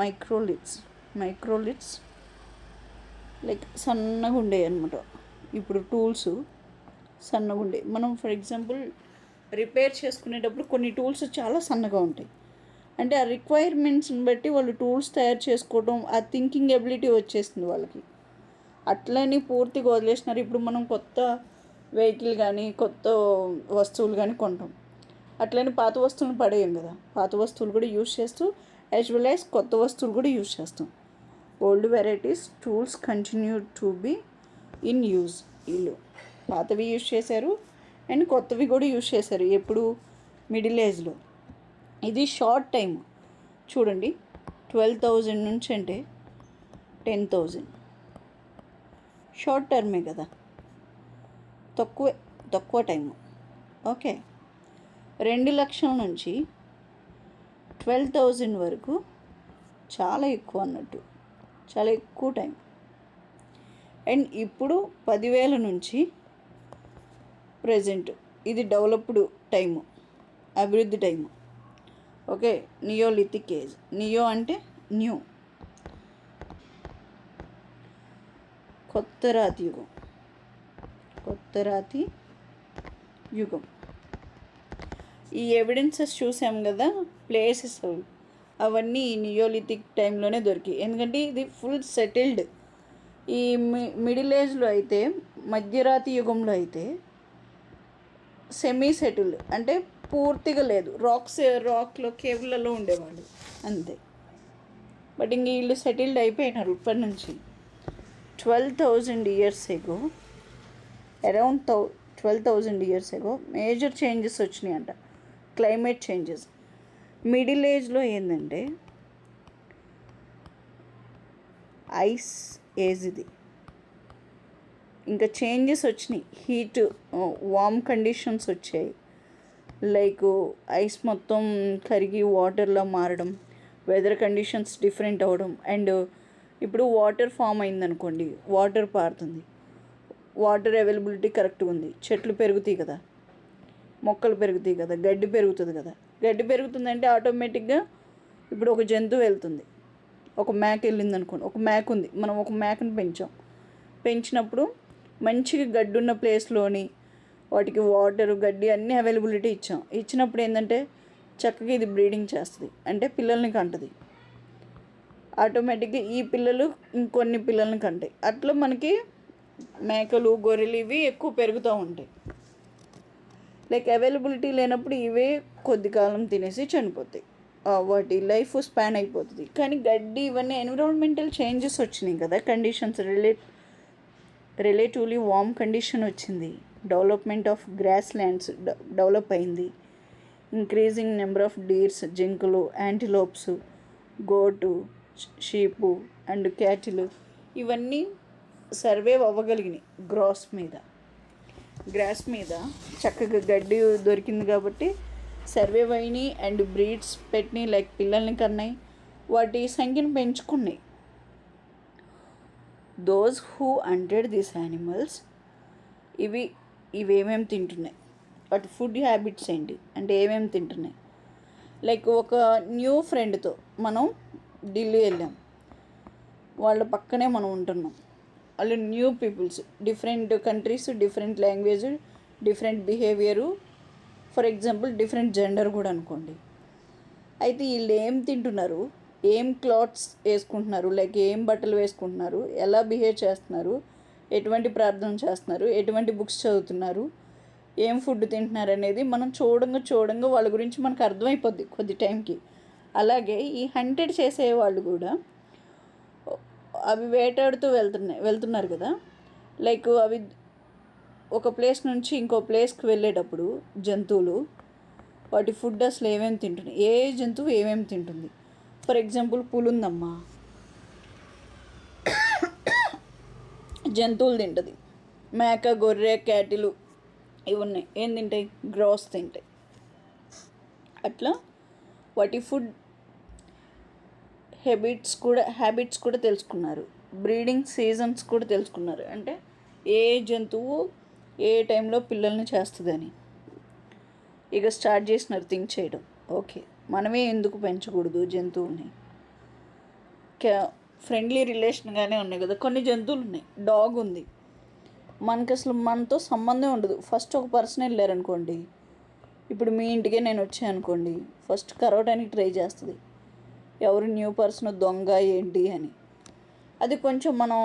మైక్రోలిథ్స్ లైక్ సన్నగా ఉండేవి అనమాట. ఇప్పుడు టూల్స్ సన్నగా ఉండేవి. మనం ఫర్ ఎగ్జాంపుల్ రిపేర్ చేసుకునేటప్పుడు కొన్ని టూల్స్ చాలా సన్నగా ఉంటాయి. అంటే ఆ రిక్వైర్మెంట్స్ని బట్టి వాళ్ళు టూల్స్ తయారు చేసుకోవడం, ఆ థింకింగ్ ఎబిలిటీ వచ్చేసింది వాళ్ళకి. అట్లని పూర్తిగా వదిలేసినారు. ఇప్పుడు మనం కొత్త వెహికల్ కానీ కొత్త వస్తువులు కానీ కొంటాం. అట్లని పాత వస్తువులను పడేయం కదా. పాత వస్తువులు కూడా యూజ్ చేస్తూ యాజ్ వెల్ యాజ్ కొత్త వస్తువులు కూడా యూజ్ చేస్తాం. Old varieties tools continue to be in use. వీళ్ళు పాతవి యూజ్ చేశారు అండ్ కొత్తవి కూడా యూజ్ చేశారు. ఎప్పుడు? మిడిల్ ఏజ్లో. ఇది షార్ట్ టైం చూడండి. 12,000 నుంచి అంటే 10,000 షార్ట్ టర్మే కదా, తక్కువ టైము. ఓకే. 2 లక్షల నుంచి 12,000 వరకు చాలా ఎక్కువ అన్నట్టు, చాలా ఎక్కువ టైం. అండ్ ఇప్పుడు 10,000 నుంచి ప్రజెంట్ ఇది డెవలప్డ్ టైము, అభివృద్ధి time. Okay. Neolithic age. Neo అంటే న్యూ, కొత్త రాతి యుగం. ఈ ఎవిడెన్సెస్ చూసాం కదా, ప్లేసెస్ అవన్నీ ఈ నియోలిథిక్ టైంలోనే దొరికాయి. ఎందుకంటే ఇది ఫుల్ సెటిల్డ్. ఈ మిడిల్ ఏజ్లో అయితే, మధ్యరాతి యుగంలో అయితే సెమీ సెటిల్డ్, అంటే పూర్తిగా లేదు. రాక్లో కేవ్లలో ఉండేవాళ్ళు అంతే. బట్ ఇంక వీళ్ళు సెటిల్డ్ అయిపోయినారు ఇప్పటి నుంచి. 12,000 years ago, around 12,000 years ago major changes వచ్చినాయి అంట. Climate changes. మిడిల్ ఏజ్లో ఏంటంటే ఐస్ ఏజ్ ఇది. ఇంకా చేంజెస్ వచ్చినాయి. హీట్, వార్మ్ కండిషన్స్ వచ్చాయి. లైక్ ఐస్ మొత్తం కరిగి వాటర్లో మారడం, వెదర్ కండిషన్స్ డిఫరెంట్ అవ్వడం. అండ్ ఇప్పుడు వాటర్ ఫామ్ అయిందనుకోండి, వాటర్ పారుతుంది, వాటర్ అవైలబిలిటీ కరెక్ట్గా ఉంది, చెట్లు పెరుగుతాయి కదా, మొక్కలు పెరుగుతాయి కదా, గడ్డి పెరుగుతుంది కదా. గడ్డి పెరుగుతుందంటే ఆటోమేటిక్గా ఇప్పుడు ఒక జంతువు వెళ్తుంది, ఒక మేక వెళ్ళింది అనుకోండి. ఒక మేక ఉంది, మనం ఒక మేకను పెంచినప్పుడు మంచిగా గడ్డి ఉన్న ప్లేస్లోని వాటికి వాటరు, గడ్డి అన్నీ అవైలబిలిటీ ఇచ్చినప్పుడు ఏంటంటే చక్కగా ఇది బ్రీడింగ్ చేస్తుంది, అంటే పిల్లల్ని కంటది. ఆటోమేటిక్గా ఈ పిల్లలు ఇంకొన్ని పిల్లల్ని కంటాయి. అట్లా మనకి మేకలు, గొర్రెలు ఇవి ఎక్కువ పెరుగుతూ ఉంటాయి. లైక్ అవైలబిలిటీ లేనప్పుడు ఇవే కొద్ది కాలం తినేసి చనిపోతాయి, వాటి లైఫ్ స్పాన్ అయిపోతుంది. కానీ గడ్డి ఇవన్నీ ఎన్విరాన్మెంటల్ చేంజెస్ వచ్చినాయి కదా, కండిషన్స్ రిలేటివ్లీ వార్మ్ కండిషన్ వచ్చింది, development of grass lands develop అయింది, ఇంక్రీజింగ్ నెంబర్ ఆఫ్ డీర్స్, జింకలు, యాంటిలోప్స్, గోటు, షీపు అండ్ క్యాటిల్ ఇవన్నీ సర్వైవ్ అవ్వగలిగినాయి గ్రాస్ మీద చక్కగా గడ్డి దొరికింది కాబట్టి సర్వైవ్ అయినాయి అండ్ బ్రీడ్స్ పెట్టినాయి, లైక్ పిల్లల్ని కన్నాయి, వాటి సంఖ్యను పెంచుకున్నాయి. Those who hunted these animals ఇవేమేమి తింటున్నాయి, వాటి ఫుడ్ హ్యాబిట్స్ ఏంటి అంటే ఏమేమి తింటున్నాయి. లైక్ ఒక న్యూ ఫ్రెండ్తో మనం ఢిల్లీ వెళ్ళాం, వాళ్ళ పక్కనే మనం ఉంటున్నాం, వాళ్ళు new peoples, different countries, different language, different behaviour, for example different gender కూడా అనుకోండి. అయితే వీళ్ళు ఏం తింటున్నారు, ఏం క్లాత్స్ వేసుకుంటున్నారు, లైక్ ఏం బట్టలు వేసుకుంటున్నారు, ఎలా బిహేవ్ చేస్తున్నారు, ఎటువంటి ప్రార్థన చేస్తున్నారు, ఎటువంటి బుక్స్ చదువుతున్నారు, ఏం ఫుడ్ తింటున్నారు అనేది మనం చూడంగా వాళ్ళ గురించి మనకు అర్థమైపోద్ది కొద్ది టైంకి. అలాగే ఈ హంటెడ్ చేసేవాళ్ళు కూడా అవి వేటాడుతూ వెళ్తున్నారు కదా, లైక్ అవి ఒక ప్లేస్ నుంచి ఇంకో ప్లేస్కి వెళ్ళేటప్పుడు జంతువులు వాటి ఫుడ్ అసలు ఏమేమి తింటున్నాయి, ఏ జంతువు ఏమేమి తింటుంది. ఫర్ ఎగ్జాంపుల్ పులి ఉందమ్మా, జంతువులు తింటుంది, మేక, గొర్రె, క్యాటిలు ఇవి ఉన్నాయి, ఏం తింటాయి, గ్రాస్ తింటాయి. అట్లా వాటి ఫుడ్ హ్యాబిట్స్ కూడా తెలుసుకున్నారు, బ్రీడింగ్ సీజన్స్ కూడా తెలుసుకున్నారు, అంటే ఏ జంతువు ఏ టైంలో పిల్లల్ని చేస్తుందని ఇక స్టార్ట్ చేసినారు థింక్ చేయడం. ఓకే, మనమే ఎందుకు పెంచకూడదు జంతువుని, ఫ్రెండ్లీ రిలేషన్గానే ఉన్నాయి కదా. కొన్ని జంతువులు ఉన్నాయి, డాగ్ ఉంది, మనకి అసలు మనతో సంబంధం ఉండదు. ఫస్ట్ ఒక పర్సన్ వెళ్ళారనుకోండి, ఇప్పుడు మీ ఇంటికే నేను వచ్చాను అనుకోండి, ఫస్ట్ కరవడానికి ట్రై చేస్తుంది, ఎవరు న్యూ పర్సన్, దొంగ ఏంటి అని. అది కొంచెం మనం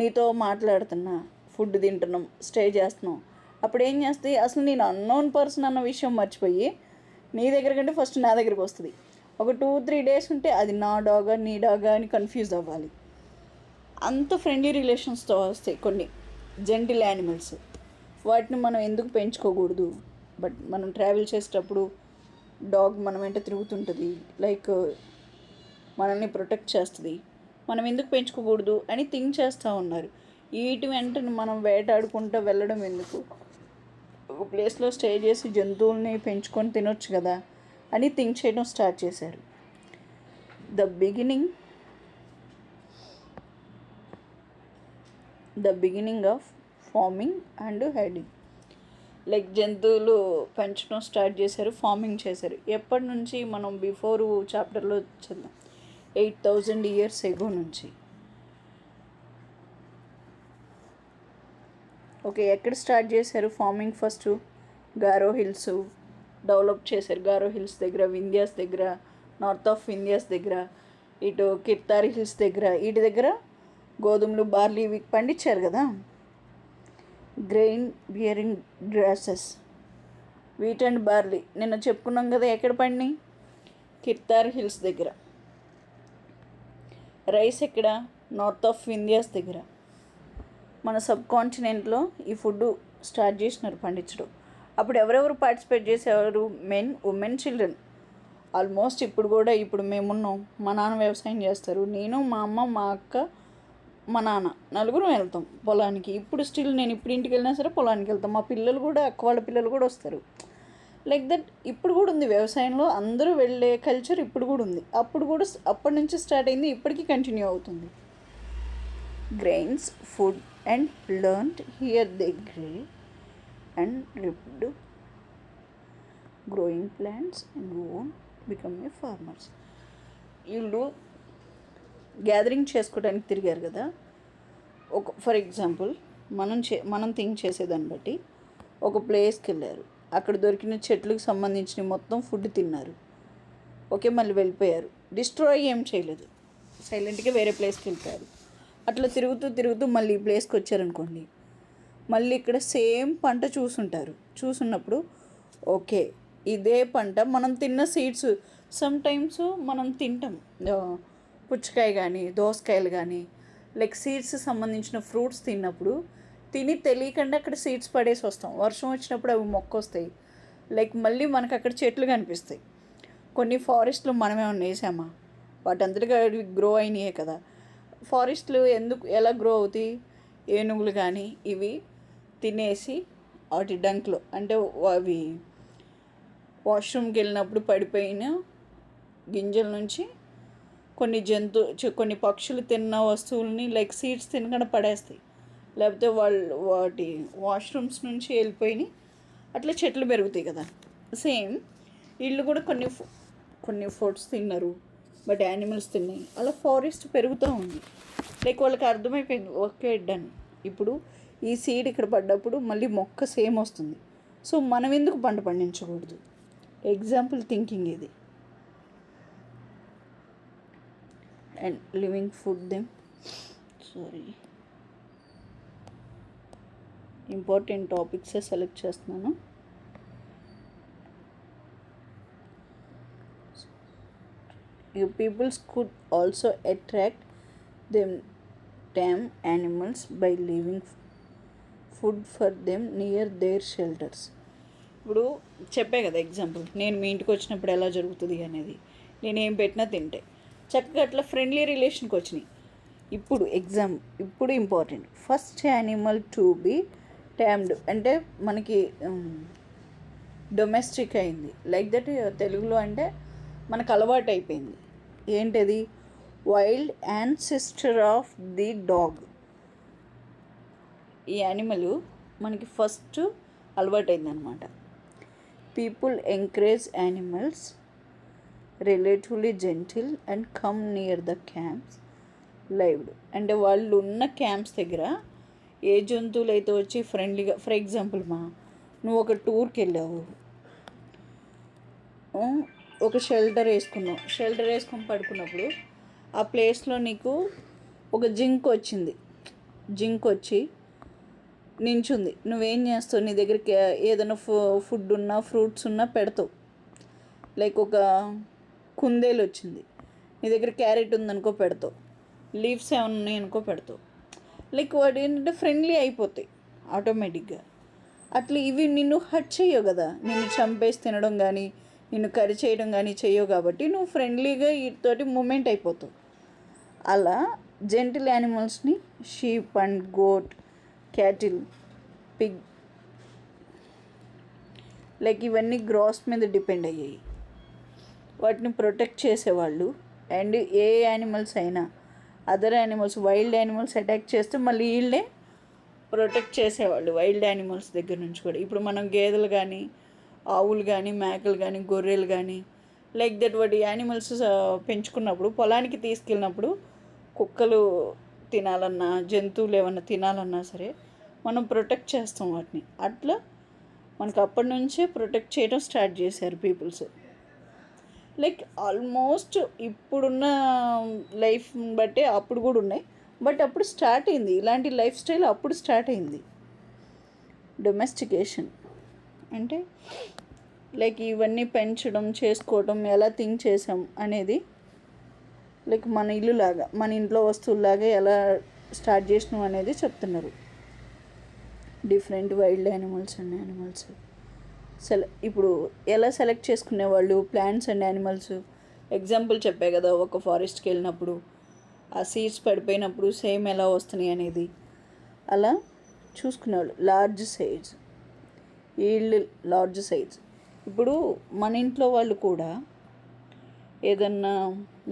నీతో మాట్లాడుతున్నా, ఫుడ్ తింటున్నాం, స్టే చేస్తున్నాం, అప్పుడు ఏం చేస్తుంది, అసలు నేను అన్నోన్ పర్సన్ అన్న విషయం మర్చిపోయి నీ దగ్గర కంటే ఫస్ట్ నా దగ్గరికి వస్తుంది. ఒక 2-3 డేస్ ఉంటే అది నా డాగా నీ డాగా అని కన్ఫ్యూజ్ అవ్వాలి. అంత ఫ్రెండ్లీ రిలేషన్స్తో వస్తాయి కొన్ని జెంటిల్ యానిమల్స్. వాటిని మనం ఎందుకు పెంచుకోకూడదు? బట్ మనం ట్రావెల్ చేసేటప్పుడు డాగ్ మన వెంట తిరుగుతుంటుంది, లైక్ మనల్ని ప్రొటెక్ట్ చేస్తుంది, మనం ఎందుకు పెంచుకోకూడదు అని థింక్ చేస్తూ ఉన్నారు. వీటి వెంట మనం వేటాడుకుంటూ వెళ్ళడం ఎందుకు, ఒక ప్లేస్లో స్టే చేసి జంతువుల్ని పెంచుకొని తినొచ్చు కదా అని థింక్ చేయడం స్టార్ట్ చేశారు. The beginning of farming and heading, like జంతువులు పెంచడం స్టార్ట్ చేశారు, ఫార్మింగ్ చేశారు. ఎప్పటి నుంచి మనం బిఫోర్ చాప్టర్లో చదివాం, 8,000 years ఎగో నుంచి. ఓకే, ఎక్కడ స్టార్ట్ చేశారు ఫార్మింగ్? ఫస్ట్ గారో హిల్స్ డెవలప్ చేశారు, గారో హిల్స్ దగ్గర, వింధ్యాస్ దగ్గర, నార్త్ ఆఫ్ వింధ్యాస్ దగ్గర, ఇటు కిర్తారి హిల్స్ దగ్గర, వీటి దగ్గర గోధుమలు, బార్లీ ఇవి పండించారు కదా. Grain bearing grasses, wheat and barley నిన్న చెప్పుకున్నాం కదా, ఎక్కడ పండినాయి? కిర్తార్ హిల్స్ దగ్గర. రైస్ ఎక్కడ? నార్త్ ఆఫ్ వింధ్యాస్ దగ్గర. మన సబ్ కాంటినెంట్లో ఈ ఫుడ్ స్టార్ట్ చేసినారు పండించడం. అప్పుడు ఎవరెవరు పార్టిసిపేట్ చేసేవారు? Men, women, children. ఆల్మోస్ట్ ఇప్పుడు మేమున్నాం, మా నాన్న వ్యవసాయం చేస్తారు, నేను, మా అమ్మ, మా అక్క, మా నాన్న నలుగురు వెళ్తాం పొలానికి. ఇప్పుడు స్టిల్ నేను ఇప్పుడు ఇంటికి వెళ్ళినా సరే పొలానికి వెళ్తాం. మా పిల్లలు కూడా, అక్క వాళ్ళ పిల్లలు కూడా వస్తారు. లైక్ దట్ ఇప్పుడు కూడా ఉంది వ్యవసాయంలో, అందరూ వెళ్ళే కల్చర్ ఇప్పుడు కూడా ఉంది. అప్పటి నుంచి స్టార్ట్ అయింది, ఇప్పటికీ కంటిన్యూ అవుతుంది. Grains, food and learned here they grey and ripped, growing plants and own become a farmers. వీళ్ళు గ్యాదరింగ్ చేసుకోవడానికి తిరిగారు కదా. ఫర్ ఎగ్జాంపుల్ మనం థింక్ చేసేదాన్ని బట్టి ఒక ప్లేస్కి వెళ్ళారు, అక్కడ దొరికిన చెట్లకు సంబంధించిన మొత్తం ఫుడ్ తిన్నారు. ఓకే, మళ్ళీ వెళ్ళిపోయారు, డిస్ట్రాయ్ ఏం చేయలేదు, సైలెంట్గా వేరే ప్లేస్కి వెళ్ళిపోయారు. అట్లా తిరుగుతూ మళ్ళీ ఈ ప్లేస్కి వచ్చారనుకోండి, మళ్ళీ ఇక్కడ సేమ్ పంట చూసున్నప్పుడు ఓకే, ఇదే పంట మనం తిన్న సీడ్స్ సమ్టైమ్స్ మనం తింటాం. ఆ, పుచ్చకాయ కానీ దోసకాయలు కానీ లైక్ సీడ్స్ సంబంధించిన ఫ్రూట్స్ తిన్నప్పుడు తిని తెలియకుండా అక్కడ సీడ్స్ పడేసి వస్తాం. వర్షం వచ్చినప్పుడు అవి మొక్కొస్తాయి. లైక్ మళ్ళీ మనకు అక్కడ చెట్లు కనిపిస్తాయి. కొన్ని ఫారెస్ట్లు మనమే వేసామా, వాటంతటిగా అవి గ్రో అయినాయే కదా. ఫారెస్ట్లు ఎందుకు ఎలా గ్రో అవుతాయి? ఏనుగులు కానీ ఇవి తినేసి వాటి డంక్లో అంటే అవి వాష్రూమ్కి వెళ్ళినప్పుడు పడిపోయిన గింజల నుంచి కొన్ని పక్షులు తిన్న వస్తువుల్ని లైక్ సీడ్స్ తినకుండా పడేస్తాయి. లేకపోతే వాటి వాష్రూమ్స్ నుంచి వెళ్ళిపోయి అట్లా చెట్లు పెరుగుతాయి కదా. సేమ్ వీళ్ళు కూడా కొన్ని ఫుడ్స్ తిన్నారు, బట్ యానిమల్స్ తిన్నాయి. అలా ఫారెస్ట్ పెరుగుతూ ఉంది. లైక్ వాళ్ళకి అర్థమైపోయింది, ఓకే డన్, ఇప్పుడు ఈ సీడ్ ఇక్కడ పడ్డప్పుడు మళ్ళీ మొక్క సేమ్ వస్తుంది. సో మనం ఎందుకు పంట పండించకూడదు? ఎగ్జాంపుల్ థింకింగ్ ఇది. And living food them important టాపిక్సే సెలెక్ట్ చేస్తున్నాను. You peoples could also attract them tame animals by leaving food for them near their shelters. ఇప్పుడు చెప్పే కదా ఎగ్జాంపుల్, నేను మీ ఇంటికి వచ్చినప్పుడు ఎలా జరుగుతుంది అనేది. నేను ఏం పెట్టినా తింటే చక్కగా అట్లా ఫ్రెండ్లీ రిలేషన్కి వచ్చినాయి. ఇప్పుడు important, first animal to be tamed అంటే మనకి డొమెస్టిక్ అయింది. లైక్ దట్ తెలుగులో అంటే మనకు అలవాటు అయిపోయింది. ఏంటది? Wild ancestor of the dog. ఈ యానిమల్ మనకి ఫస్ట్ అలవాటైంది అనమాట. People encourage animals relatively gentle and come near the camps lived. అంటే వాళ్ళు ఉన్న క్యాంప్స్ దగ్గర ఏ జంతువులు అయితే వచ్చి ఫ్రెండ్లీగా, ఫర్ ఎగ్జాంపుల్ నువ్వు ఒక టూర్కి వెళ్ళావు, ఒక షెల్టర్ వేసుకొని పడుకున్నప్పుడు ఆ ప్లేస్లో నీకు ఒక జింక్ వచ్చి నించుంది. నువ్వేం చేస్తావు? నీ దగ్గరికి ఏదైనా ఫుడ్ ఉన్నా ఫ్రూట్స్ ఉన్నా పెడతావు. లైక్ ఒక కుందేలు వచ్చింది, నీ దగ్గర క్యారెట్ ఉందనుకో పెడతావు, లీవ్స్ ఏమైనా ఉన్నాయనుకో పెడతావు. లైక్ వాడు ఏంటంటే ఫ్రెండ్లీ అయిపోతాయి ఆటోమేటిక్గా. అట్లా ఇవి నిన్ను హర్ట్ చేయవు కదా, నిన్ను చంపేసి తినడం కానీ నిన్ను కరి చేయడం కానీ చేయవు. కాబట్టి నువ్వు ఫ్రెండ్లీగా వీటితోటి మూమెంట్ అయిపోతావు. అలా జెంటిల్ యానిమల్స్ని sheep and goat, cattle, pig like ఇవన్నీ గ్రాస్ మీద డిపెండ్ అయ్యాయి. వాటిని ప్రొటెక్ట్ చేసేవాళ్ళు. అండ్ ఏ యానిమల్స్ అయినా other animals, wild animals attack చేస్తే మళ్ళీ వీళ్ళే ప్రొటెక్ట్ చేసేవాళ్ళు వైల్డ్ యానిమల్స్ దగ్గర నుంచి కూడా. ఇప్పుడు మనం గేదెలు కానీ ఆవులు కానీ మేకలు కానీ గొర్రెలు కానీ లైక్ దట్ వాటి యానిమల్స్ పెంచుకున్నప్పుడు పొలానికి తీసుకెళ్ళినప్పుడు కుక్కలు తినాలన్నా జంతువులు ఏమన్నా తినాలన్నా సరే మనం ప్రొటెక్ట్ చేస్తాం వాటిని. అట్లా మనకు అప్పటి నుంచే ప్రొటెక్ట్ చేయడం స్టార్ట్ చేశారు పీపుల్స్. లైక్ ఆల్మోస్ట్ ఇప్పుడున్న లైఫ్ని బట్టి అప్పుడు కూడా ఉన్నాయి, బట్ అప్పుడు స్టార్ట్ అయింది ఇలాంటి లైఫ్ స్టైల్. అప్పుడు స్టార్ట్ అయింది డొమెస్టికేషన్ అంటే లైక్ ఇవన్నీ పెంచడం చేసుకోవడం ఎలా థింక్ చేసాం అనేది. లైక్ మన ఇల్లులాగా, మన ఇంట్లో వస్తువులాగా ఎలా స్టార్ట్ చేసినాం అనేది చెప్తున్నారు. Different wild animals and animals ఇప్పుడు ఎలా సెలెక్ట్ చేసుకునేవాళ్ళు ప్లాంట్స్ అండ్ యానిమల్స్. ఎగ్జాంపుల్ చెప్పే కదా, ఒక ఫారెస్ట్కి వెళ్ళినప్పుడు ఆ సీడ్స్ పడిపోయినప్పుడు సేమ్ ఎలా వస్తున్నాయి అనేది అలా చూసుకునేవాళ్ళు. లార్జ్ సైజ్ ఇప్పుడు మన ఇంట్లో వాళ్ళు కూడా ఏదన్నా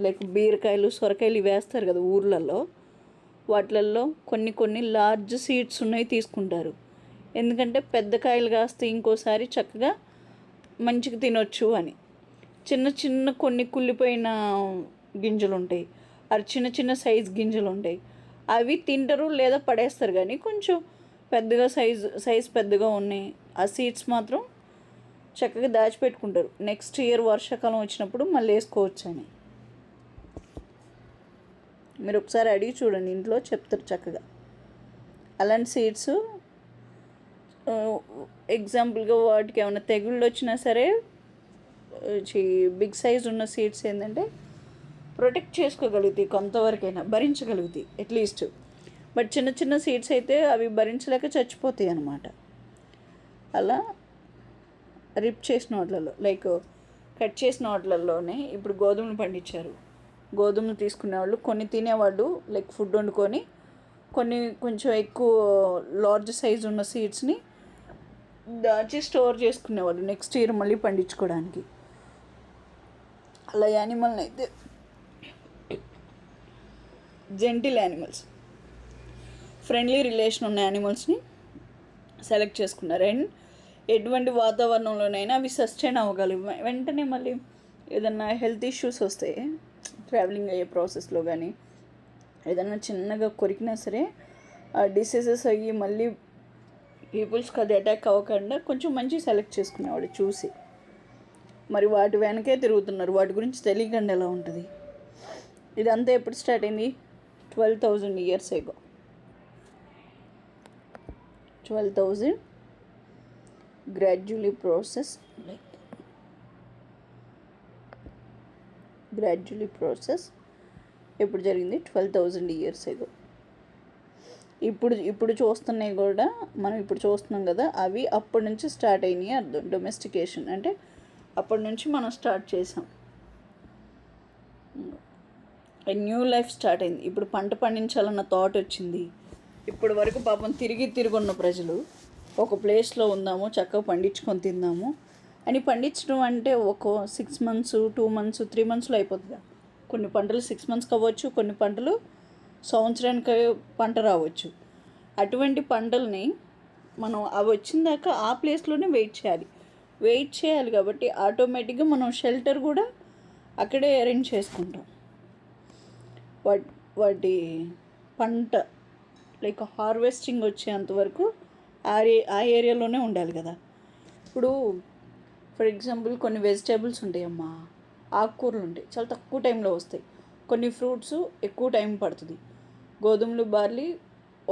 లైక్ బీరకాయలు సొరకాయలు వేస్తారు కదా ఊర్లలో, వాటిలలో కొన్ని లార్జ్ సీడ్స్ ఉన్నాయి తీసుకుంటారు. ఎందుకంటే పెద్ద కాయలు కాస్తే ఇంకోసారి చక్కగా మంచిగా తినొచ్చు అని. చిన్న కొన్ని కుళ్ళిపోయిన గింజలు ఉంటాయి, అవి చిన్న సైజ్ గింజలు ఉంటాయి, అవి తింటారు లేదా పడేస్తారు. కానీ కొంచెం పెద్దగా సైజ్ పెద్దగా ఉన్నాయి ఆ సీడ్స్ మాత్రం చక్కగా దాచిపెట్టుకుంటారు, నెక్స్ట్ ఇయర్ వర్షాకాలం వచ్చినప్పుడు మళ్ళీ వేసుకోవచ్చు అని. మీరు ఒకసారి అడిగి చూడండి, ఇంట్లో చెప్తారు చక్కగా. అలాంటి సీడ్స్ ఎగ్జాంపుల్గా వాటికి ఏమైనా తెగుళ్ళు వచ్చినా సరే బిగ్ సైజ్ ఉన్న సీడ్స్ ఏంటంటే ప్రొటెక్ట్ చేసుకోగలుగుతాయి, కొంతవరకైనా భరించగలుగుతాయి అట్లీస్ట్. బట్ చిన్న చిన్న సీడ్స్ అయితే అవి భరించలేక చచ్చిపోతాయి అన్నమాట. అలా రిప్ చేసిన వాటిలలో లైక్ కట్ చేసిన వాటిలలోనే ఇప్పుడు గోధుమలు పండించారు. గోధుమలు తీసుకునేవాళ్ళు, కొన్ని తినేవాళ్ళు లైక్ ఫుడ్ వండుకొని, కొన్ని కొంచెం ఎక్కువ లార్జ్ సైజ్ ఉన్న సీడ్స్ని దాచి స్టోర్ చేసుకునేవాళ్ళు నెక్స్ట్ ఇయర్ మళ్ళీ పండించుకోవడానికి. అలా యానిమల్ని అయితే జెంటిల్ యానిమల్స్, ఫ్రెండ్లీ రిలేషన్ ఉన్న యానిమల్స్ని సెలెక్ట్ చేసుకున్నారు. అండ్ ఎటువంటి వాతావరణంలోనైనా అవి సస్టైన్ అవ్వగలవు. వెంటనే మళ్ళీ ఏదన్నా హెల్త్ ఇష్యూస్ వస్తాయి ట్రావెలింగ్ అయ్యే ప్రాసెస్లో, కానీ ఏదన్నా చిన్నగా కొరికినా సరే ఆ డిసీజెస్ అయ్యి మళ్ళీ పీపుల్స్కి అది అటాక్ అవ్వకుండా కొంచెం మంచి సెలెక్ట్ చేసుకునేవాడు చూసి. మరి వాటి వెనకే తిరుగుతున్నారు, వాటి గురించి తెలియకుండా ఎలా ఉంటుంది. ఇదంతా ఎప్పుడు స్టార్ట్ అయింది? 12,000 years ago. 12,000 gradually process ఎప్పుడు జరిగింది? 12,000 years ago. ఇప్పుడు చూస్తున్నాయి కూడా, మనం ఇప్పుడు చూస్తున్నాం కదా, అవి అప్పటి నుంచి స్టార్ట్ అయినాయి అర్థం. డొమెస్టికేషన్ అంటే అప్పటి నుంచి మనం స్టార్ట్ చేసాం. న్యూ లైఫ్ స్టార్ట్ అయింది. ఇప్పుడు పంట పండించాలన్న థాట్ వచ్చింది. ఇప్పటి వరకు పాపం తిరుగున్న ప్రజలు ఒక ప్లేస్లో ఉందాము, చక్కగా పండించుకొని తిందాము అని పండించడం అంటే ఒక 6 months, 2 months, 3 monthsలో అయిపోతుందా? కొన్ని పంటలు 6 months అవ్వచ్చు, కొన్ని పంటలు సంవత్సరానికి పంట రావచ్చు. అటువంటి పంటల్ని మనం అవి వచ్చిన దాకా ఆ ప్లేస్లోనే వెయిట్ చేయాలి కాబట్టి ఆటోమేటిక్గా మనం షెల్టర్ కూడా అక్కడే అరేంజ్ చేసుకుంటాం. వాటి పంట లైక్ హార్వెస్టింగ్ వచ్చేంతవరకు ఆ ఏరియాలోనే ఉండాలి కదా. ఇప్పుడు ఫర్ ఎగ్జాంపుల్ కొన్ని వెజిటేబుల్స్ ఉంటాయమ్మా, ఆకుకూరలు ఉంటాయి, చాలా తక్కువ టైంలో వస్తాయి. కొన్ని ఫ్రూట్స్ ఎక్కువ టైం పడుతుంది. గోధుమలు, బార్లీ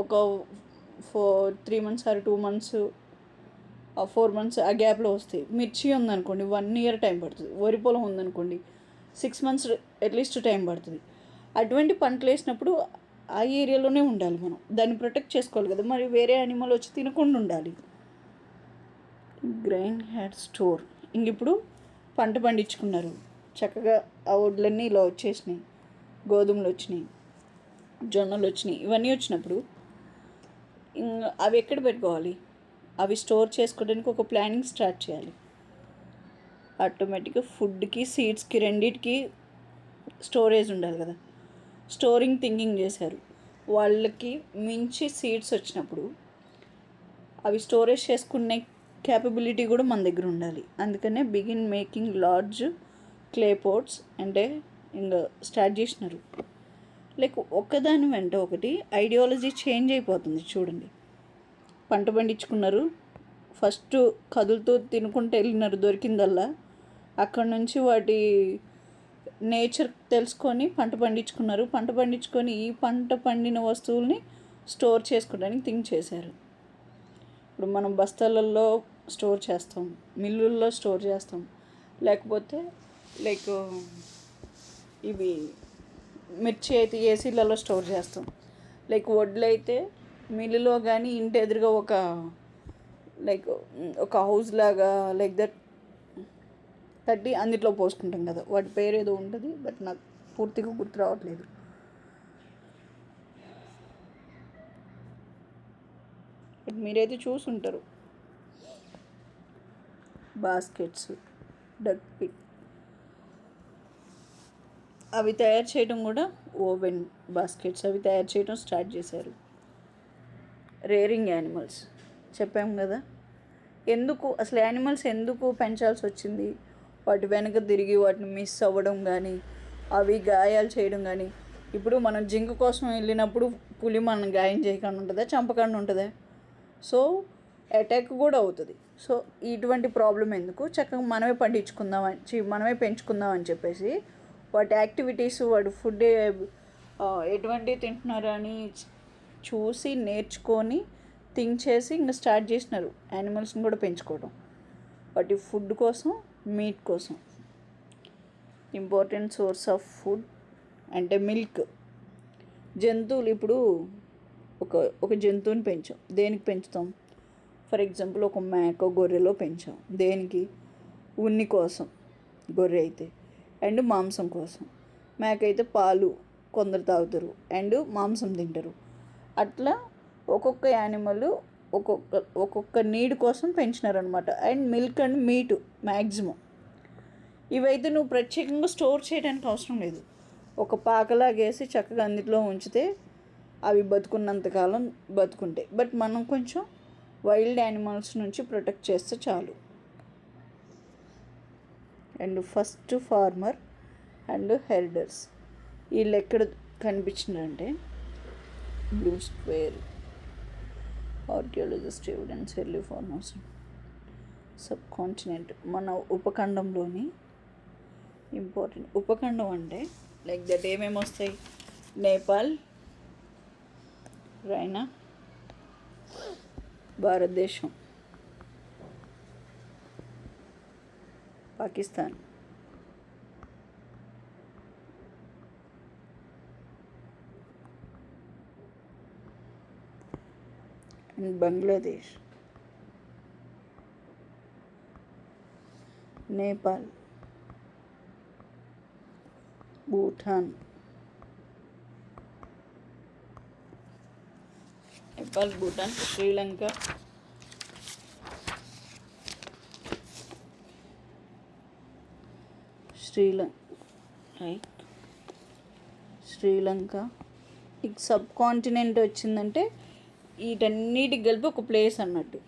ఒక 3 months or 2 months, 4 months ఆ గ్యాప్లో వస్తాయి. మిర్చి ఉందనుకోండి 1 year టైం పడుతుంది. వరి పొలం ఉందనుకోండి 6 months అట్లీస్ట్ టైం పడుతుంది. అటువంటి పంటలు వేసినప్పుడు ఆ ఏరియాలోనే ఉండాలి, మనం దాన్ని ప్రొటెక్ట్ చేసుకోవాలి కదా. మరి వేరే యానిమల్ వచ్చి తినకుండా ఉండాలి. Grain had store. ఇంక ఇప్పుడు పంట పండించుకున్నారు, చక్కగా ఆ వడ్లన్నీ ఇలా వచ్చేసినాయి, గోధుమలు వచ్చినాయి, జొన్నలు వచ్చినాయి. ఇవన్నీ వచ్చినప్పుడు అవి ఎక్కడ పెట్టుకోవాలి? అవి స్టోర్ చేసుకోవడానికి ఒక ప్లానింగ్ స్టార్ట్ చేయాలి. ఆటోమేటిక్గా ఫుడ్కి, సీడ్స్కి రెండింటికి స్టోరేజ్ ఉండాలి కదా. స్టోరింగ్ థింకింగ్ చేశారు. వాళ్ళకి మించి సీడ్స్ వచ్చినప్పుడు అవి స్టోరేజ్ చేసుకునే క్యాపబిలిటీ కూడా మన దగ్గర ఉండాలి. అందుకనే begin making large clay pots అంటే ఇంకా స్టార్ట్ చేసినారు. లైక్ ఒకదాని వెంట ఒకటి ఐడియాలజీ చేంజ్ అయిపోతుంది. చూడండి, పంట పండించుకున్నారు, ఫస్ట్ కదులుతూ తినుకుంటూ వెళ్ళినారు దొరికిందల్లా. అక్కడ నుంచి వాటి నేచర్ తెలుసుకొని పంట పండించుకున్నారు. పంట పండించుకొని ఈ పంట పండిన వస్తువుల్ని స్టోర్ చేసుకోవడానికి థింక్ చేశారు. ఇప్పుడు మనం బస్తాలలో స్టోర్ చేస్తాం, మిల్లుల్లో స్టోర్ చేస్తాం, లేకపోతే లైక్ ఇవి మిర్చి అయితే ఏసీలలో స్టోర్ చేస్తాం. లైక్ వడ్లు అయితే మిల్లులో కానీ ఇంటి ఎదురుగా ఒక హౌస్ లాగా లైక్ దట్ కట్టి అందులో పోసుకుంటాం కదా. వాటి పేరు ఏదో ఉంటుంది, బట్ నాకు పూర్తిగా గుర్తు రావట్లేదు. బట్ మీరైతే చూసుంటారు. బాస్కెట్స్, డక్ పిట్ అవి తయారు చేయడం కూడా, ఓవెన్ బాస్కెట్స్ అవి తయారు చేయడం స్టార్ట్ చేశారు. రేరింగ్ యానిమల్స్ చెప్పాం కదా. ఎందుకు అసలు యానిమల్స్ ఎందుకు పెంచాల్సి వచ్చింది? వాటి వెనక తిరిగి వాటిని మిస్ అవ్వడం కానీ, అవి గాయాలు చేయడం కానీ. ఇప్పుడు మనం జింక కోసం వెళ్ళినప్పుడు పులి మనం గాయం చేయకుండా ఉంటుందా, చంపకుండా ఉంటుందా? సో అటాక్ కూడా అవుతుంది. సో ఇటువంటి ప్రాబ్లం ఎందుకు, చక్కగా మనమే మనమే పెంచుకుందాం అని చెప్పేసి వాటి యాక్టివిటీస్, వాటి ఫుడ్ ఎటువంటివి తింటున్నారు అని చూసి నేర్చుకొని థింక్ చేసి ఇంకా స్టార్ట్ చేసినారు యానిమల్స్ని కూడా పెంచుకోవడం. వాటి ఫుడ్ కోసం, మీట్ కోసం. ఇంపార్టెంట్ సోర్స్ ఆఫ్ ఫుడ్ అంటే మిల్క్. జంతువులు ఇప్పుడు ఒక ఒక జంతువుని పెంచాం, దేనికి పెంచుతాం? ఫర్ ఎగ్జాంపుల్ ఒక మేక, గొర్రెలో పెంచాం. దేనికి? ఉన్ని కోసం గొర్రె అయితే, అండ్ మాంసం కోసం. మేక అయితే పాలు కొందరు తాగుతారు అండ్ మాంసం తింటారు. అట్లా ఒక్కొక్క యానిమల్ ఒక్కొక్క నీడ్ కోసం పెంచినారనమాట. And milk and meat maximum. ఇవైతే నువ్వు ప్రత్యేకంగా స్టోర్ చేయడానికి అవసరం లేదు. ఒక పాకలాగేసి చక్కగా అందులో ఉంచితే అవి బతుకున్నంతకాలం బతుకుంటాయి. బట్ మనం కొంచెం వైల్డ్ యానిమల్స్ నుంచి ప్రొటెక్ట్ చేస్తే చాలు. And first farmer and herders. వీళ్ళు ఎక్కడ కనిపించినారంటే blue square, archaeologist evidence, early farmers, sub continent. మన ఉపఖండంలోని ఇంపార్టెంట్ ఉపఖండం అంటే లైక్ దట్ ఏమేమి వస్తాయి? నేపాల్, రైనా, భారతదేశం, పాకిస్తాన్, అండ్ బంగ్లాదేశ్, నేపాల్, భూటాన్, నేపాల్, భూటాన్, శ్రీలంక, శ్రీలంక. ఈ సబ్ కాంటినెంట్ వచ్చిందంటే వీటన్నిటికి కలిపి ఒక ప్లేస్ అన్నట్టు.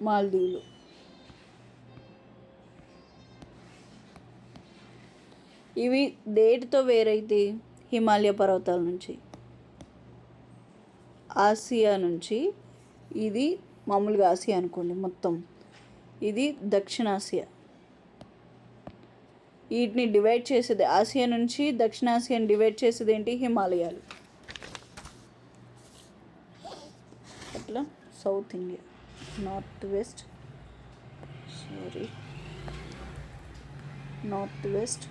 మాల్దీవులు. ఇవి దేటితో వేరైతే హిమాలయ పర్వతాల నుంచి, ఆసియా నుంచి. ఇది మామూలుగా ఆసియా అనుకోండి మొత్తం. ఇది దక్షిణాసియా. వీటిని డివైడ్ చేసేది ఆసియా నుంచి దక్షిణాసియాని డివైడ్ చేసేది ఏంటి? హిమాలయాలు. అట్లా south India, north west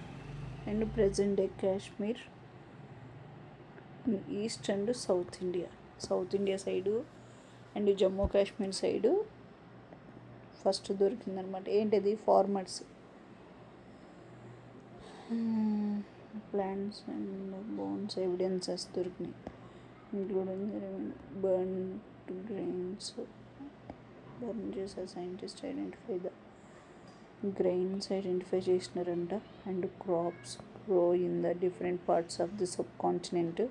and present day Kashmir, east and south India side and Jammu Kashmir side first దొరికిందనమాట. ఏంటిది? Farmers. Plants and bones evidences దొరికినాయి, ఇంక్లూడింగ్ బర్న్ గ్రెయిన్స్. బర్న్ చేసే సైంటిస్ట్ ఐడెంటిఫై చేసినారంట. And crops grow in the different parts of the sub continent.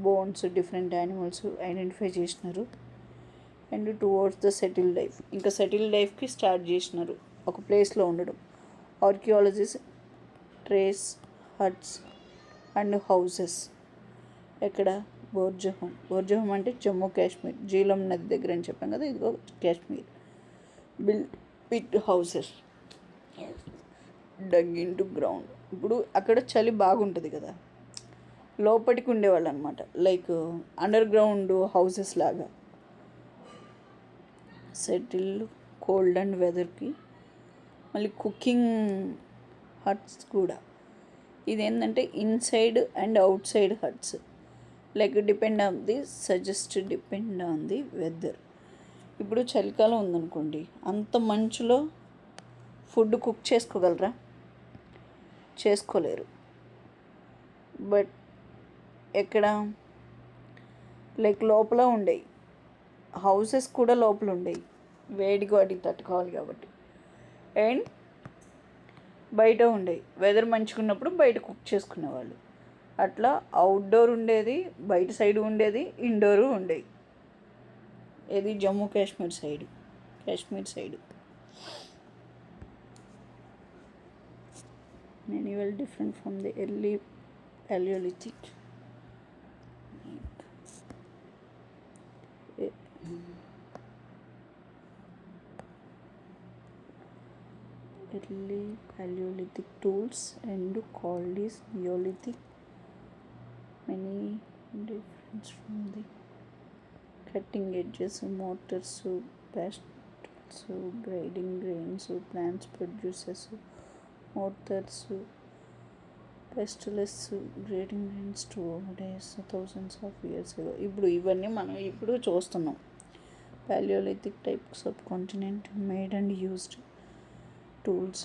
Bones different animals identify చేసినారు. And towards the settle life, ఇంకా సెటిల్ లైఫ్కి స్టార్ట్ చేసినారు ఒక ప్లేస్లో ఉండడం. Archaeologies trace huts and houses. ఎక్కడ? బోర్జహోం అంటే జమ్మూ కాశ్మీర్, జీలం నది దగ్గర అని చెప్పాం కదా, ఇదిగో Kashmir. Build pit houses dug in to ground. ఇప్పుడు అక్కడ చలి బాగుంటుంది కదా, లోపలికి ఉండేవాళ్ళు అనమాట. లైక్ అండర్ గ్రౌండ్ హౌసెస్ లాగా. సెటిల్ కోల్డ్ అండ్ వెదర్కి. మళ్ళీ కుకింగ్ హట్స్ కూడా. ఇది ఏంటంటే inside and outside huts. Like depend on the weather. ఇప్పుడు చలికాలం ఉందనుకోండి, అంత మంచులో ఫుడ్ కుక్ చేసుకోగలరా? చేసుకోలేరు. బట్ ఎక్కడ? లైక్ లోపల ఉండేవి హౌసెస్ కూడా లోపల ఉండేవి, వేడిగా వాటికి తట్టుకోవాలి కాబట్టి. అండ్ బయట ఉండేవి, వెదర్ మంచుకున్నప్పుడు బయట కుక్ చేసుకునేవాళ్ళు. అట్లా అవుట్డోర్ ఉండేది, బయట సైడ్ ఉండేది, ఇండోరు ఉండేది. ఇది Jammu Kashmir side. Many well different from the early Paleolithic. Early Paleolithic tools and called is Neolithic. Many difference from the cutting edges, mortars, pests, grinding grains, plants produces, mortars, pestles, grading grains to days thousands of years. ఇప్పుడు ఇవన్నీ మనం ఇప్పుడు చూస్తున్నాం. Palaeolithic type sub continent made and used tools.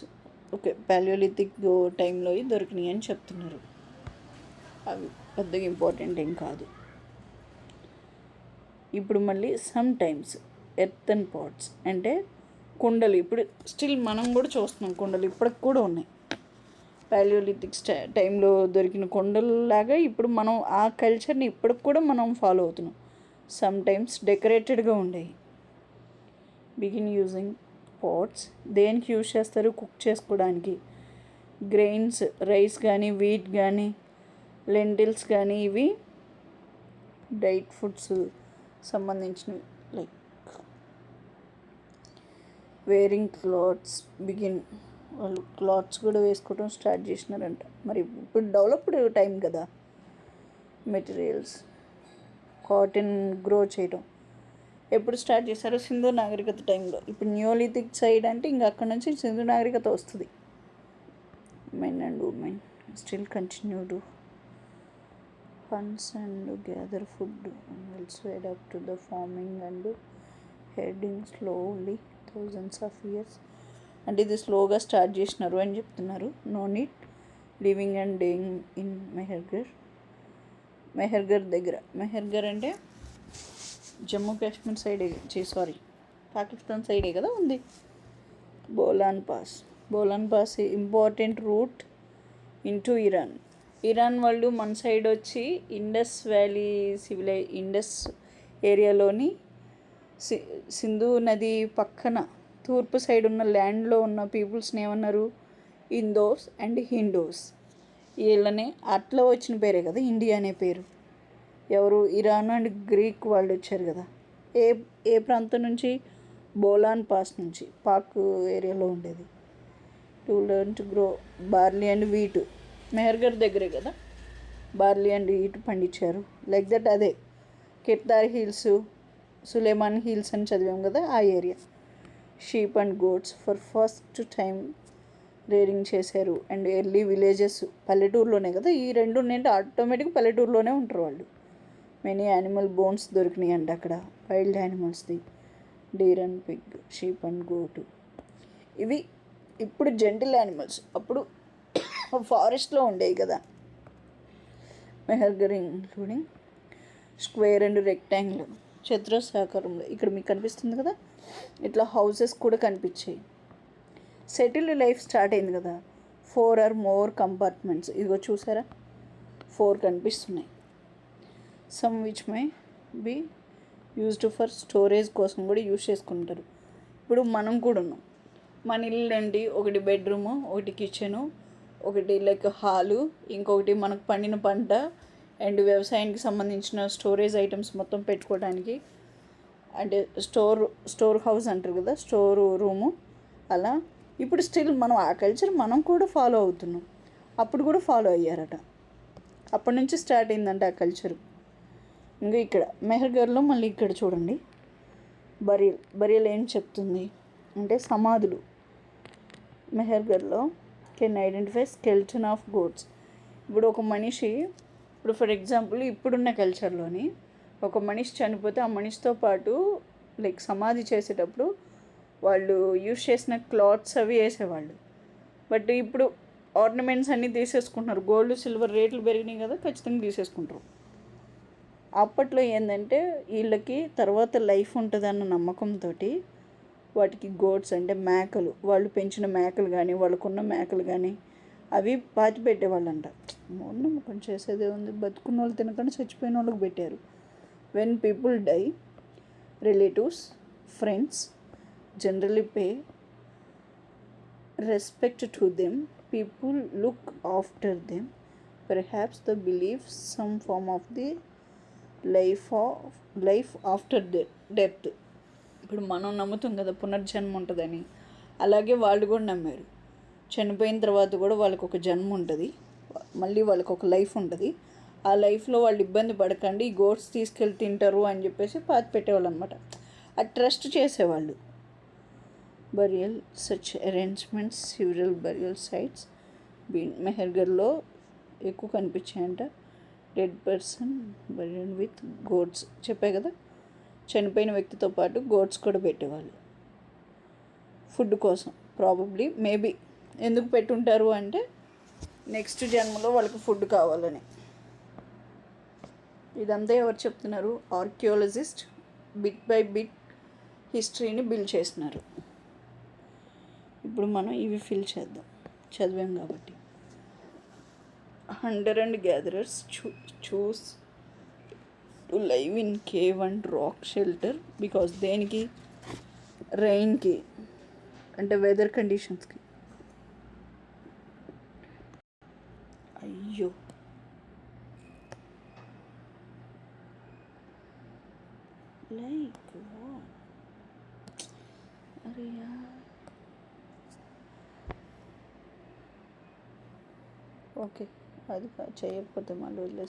Okay, palaeolithic టైంలో దొరికినాయి అని చెప్తున్నారు. అవి పెద్దగా ఇంపార్టెంట్ ఏం కాదు. ఇప్పుడు మళ్ళీ సమ్ టైమ్స్ ఎర్తన్ పాట్స్ అంటే కుండలు. ఇప్పుడు స్టిల్ మనం కూడా చూస్తున్నాం కుండలు ఇప్పటికి కూడా ఉన్నాయి. పాలియోలిథిక్ టైంలో దొరికిన కుండలలాగా ఇప్పుడు మనం ఆ కల్చర్ని ఇప్పటికి కూడా మనం ఫాలో అవుతున్నాం. సమ్ టైమ్స్ డెకరేటెడ్గా ఉండేవి. Begin using pots. దేనికి యూజ్ చేస్తారు? కుక్ చేసుకోవడానికి. గ్రెయిన్స్, రైస్ కానీ, వీట్ కానీ, లెంటిల్స్ కానీ, ఇవి డైట్ ఫుడ్స్ సంబంధించినవి. Like wearing clothes begin. వాళ్ళు క్లాత్స్ కూడా వేసుకోవడం స్టార్ట్ చేసినారంట. మరి ఇప్పుడు డెవలప్డ్ టైం కదా. మెటీరియల్స్, కాటన్ గ్రో చేయడం ఎప్పుడు స్టార్ట్ చేశారు? సింధు నాగరికత టైంలో. ఇప్పుడు న్యూలిథిక్ సైడ్ అంటే ఇంకా అక్కడ నుంచి సింధు నాగరికత వస్తుంది. Men and women still continue to hunts and gather food, also adapt to the farming and heading slowly thousands of years. అంటే ఇది స్లోగా స్టార్ట్ చేసినారు అని చెప్తున్నారు. No need living and dying in Mehrgarh దగ్గర. మెహర్గర్ అంటే జమ్మూ కాశ్మీర్ సైడే, పాకిస్తాన్ సైడే కదా ఉంది. Bolan pass important route into Iran వాళ్ళు మన సైడ్ వచ్చి ఇండస్ వ్యాలీ ఇండస్ ఏరియాలోని సింధు నది పక్కన తూర్పు సైడ్ ఉన్న ల్యాండ్లో ఉన్న పీపుల్స్ని ఏమన్నారు? ఇందోస్ అండ్ హిందోస్. వీళ్ళనే అట్లా వచ్చిన పేరే కదా ఇండియా అనే పేరు. ఎవరు? ఇరాన్ అండ్ గ్రీక్ వాళ్ళు వచ్చారు కదా. ఏ ప్రాంతం నుంచి? బోలాన్ పాస్ నుంచి, పాక్ ఏరియాలో ఉండేది. To learn to grow barley and wheat. Mehrgarh దగ్గరే కదా బార్లీ అండ్ వీటు పండించారు. Like that. అదే కిర్దార్ హిల్స్, సులేమాన్ హిల్స్ అని చదివాం కదా, ఆ area. Sheep and goats for first time rearing చేశారు. అండ్ ఎర్లీ విలేజెస్, పల్లెటూరులోనే కదా. ఈ రెండు ఉన్నాయంటే ఆటోమేటిక్గా పల్లెటూరులోనే ఉంటారు వాళ్ళు. మెనీ యానిమల్ బోన్స్ దొరికినాయి అండి అక్కడ, వైల్డ్ యానిమల్స్ది. Deer and pig, sheep and goat. ఇవి ఇప్పుడు జంటిల్ యానిమల్స్, అప్పుడు ఫారెస్ట్లో ఉండేవి కదా. Mehrgarh including square and rectangle, చతురస్రాకారంలో. ఇక్కడ మీకు కనిపిస్తుంది కదా, ఇట్లా హౌసెస్ కూడా కనిపించాయి. సెటిల్డ్ లైఫ్ స్టార్ట్ అయింది కదా. 4 or more కంపార్ట్మెంట్స్. ఇదిగో చూసారా, 4 కనిపిస్తున్నాయి. Some which may be used for storage కోసం కూడా యూజ్ చేసుకుంటారు. ఇప్పుడు మనం కూడా ఉన్నాం. మన ఇల్లు ఏంటి? ఒకటి బెడ్రూము, ఒకటి కిచెను, ఒకటి లైక్ హాలు, ఇంకొకటి మనకు పండిన పంట అండ్ వ్యవసాయానికి సంబంధించిన స్టోరేజ్ ఐటమ్స్ మొత్తం పెట్టుకోవడానికి. అంటే స్టోర్ హౌస్ అంటారు కదా, స్టోర్ రూము. అలా ఇప్పుడు స్టిల్ మనం ఆ కల్చర్ మనం కూడా ఫాలో అవుతున్నాం. అప్పుడు కూడా ఫాలో అయ్యారట. అప్పటి నుంచి స్టార్ట్ అయిందంట ఆ కల్చరు. ఇంకా ఇక్కడ మెహర్గర్లో మళ్ళీ ఇక్కడ చూడండి, బరియల్ ఏం చెప్తుంది అంటే సమాధులు. మెహర్గర్లో can identify skeleton of goats. ఇప్పుడు ఒక మనిషి, ఇప్పుడు ఫర్ ఎగ్జాంపుల్ ఇప్పుడున్న కల్చర్లోని ఒక మనిషి చనిపోతే ఆ మనిషితో పాటు లైక్ సమాధి చేసేటప్పుడు వాళ్ళు యూజ్ చేసిన క్లాత్స్ అవి వేసేవాళ్ళు. బట్ ఇప్పుడు ఆర్నమెంట్స్ అన్నీ తీసేసుకుంటున్నారు. గోల్డ్ సిల్వర్ రేట్లు పెరిగినాయి కదా, ఖచ్చితంగా తీసేసుకుంటారు. అప్పట్లో ఏంటంటే వీళ్ళకి తర్వాత లైఫ్ ఉంటుందన్న నమ్మకంతో వాటికి గోట్స్ అంటే మేకలు, వాళ్ళు పెంచిన మేకలు కానీ, వాళ్ళకున్న మేకలు కానీ అవి పాతి పెట్టేవాళ్ళంట. నమ్మకం చేసేదే ఉంది. బతుకున్న వాళ్ళు తినకుండా చచ్చిపోయిన వాళ్ళకి పెట్టారు. When people die, relatives, friends generally pay respect to them. People look after them. Perhaps they believe some form of the life after death. ఇప్పుడు మనం నమ్ముతాం కదా పునర్జన్మ ఉంటుందని, అలాగే వాళ్ళు కూడా నమ్మారు. చనిపోయిన తర్వాత కూడా వాళ్ళకు ఒక జన్మ ఉంటుంది, మళ్ళీ వాళ్ళకు ఒక లైఫ్ ఉంటుంది. ఆ ఆ లైఫ్లో వాళ్ళు ఇబ్బంది పడకండి, ఈ గోడ్స్ తీసుకెళ్ళి తింటారు అని చెప్పేసి పాతి పెట్టేవాళ్ళు అనమాట. అది ట్రస్ట్ చేసేవాళ్ళు. Burial such arrangements several burial sites మెహర్గర్లో ఎక్కువ కనిపించాయంట. Dead person burial with goods చెప్పే కదా, చనిపోయిన వ్యక్తితో పాటు గోడ్స్ కూడా పెట్టేవాళ్ళు ఫుడ్ కోసం. ప్రాబబ్లీ మేబీ ఎందుకు పెట్టుంటారు అంటే నెక్స్ట్ జన్మలో వాళ్ళకి ఫుడ్ కావాలని. ఇదంతా ఎవరు చెప్తున్నారు? ఆర్కియాలజిస్ట్ బిట్ బై బిట్ హిస్టరీని బిల్డ్ చేస్తున్నారు. ఇప్పుడు మనం ఇవి ఫిల్ చేద్దాం, చదివాం కాబట్టి. Hunter and gatherers choose to live in cave and rock shelter because దేనికి? రెయిన్కి, అంటే వెదర్ కండిషన్స్కి. అయ్యో లైక్ అరే ఓకే, అది చేయకపోతే మళ్ళీ వదిలేదు.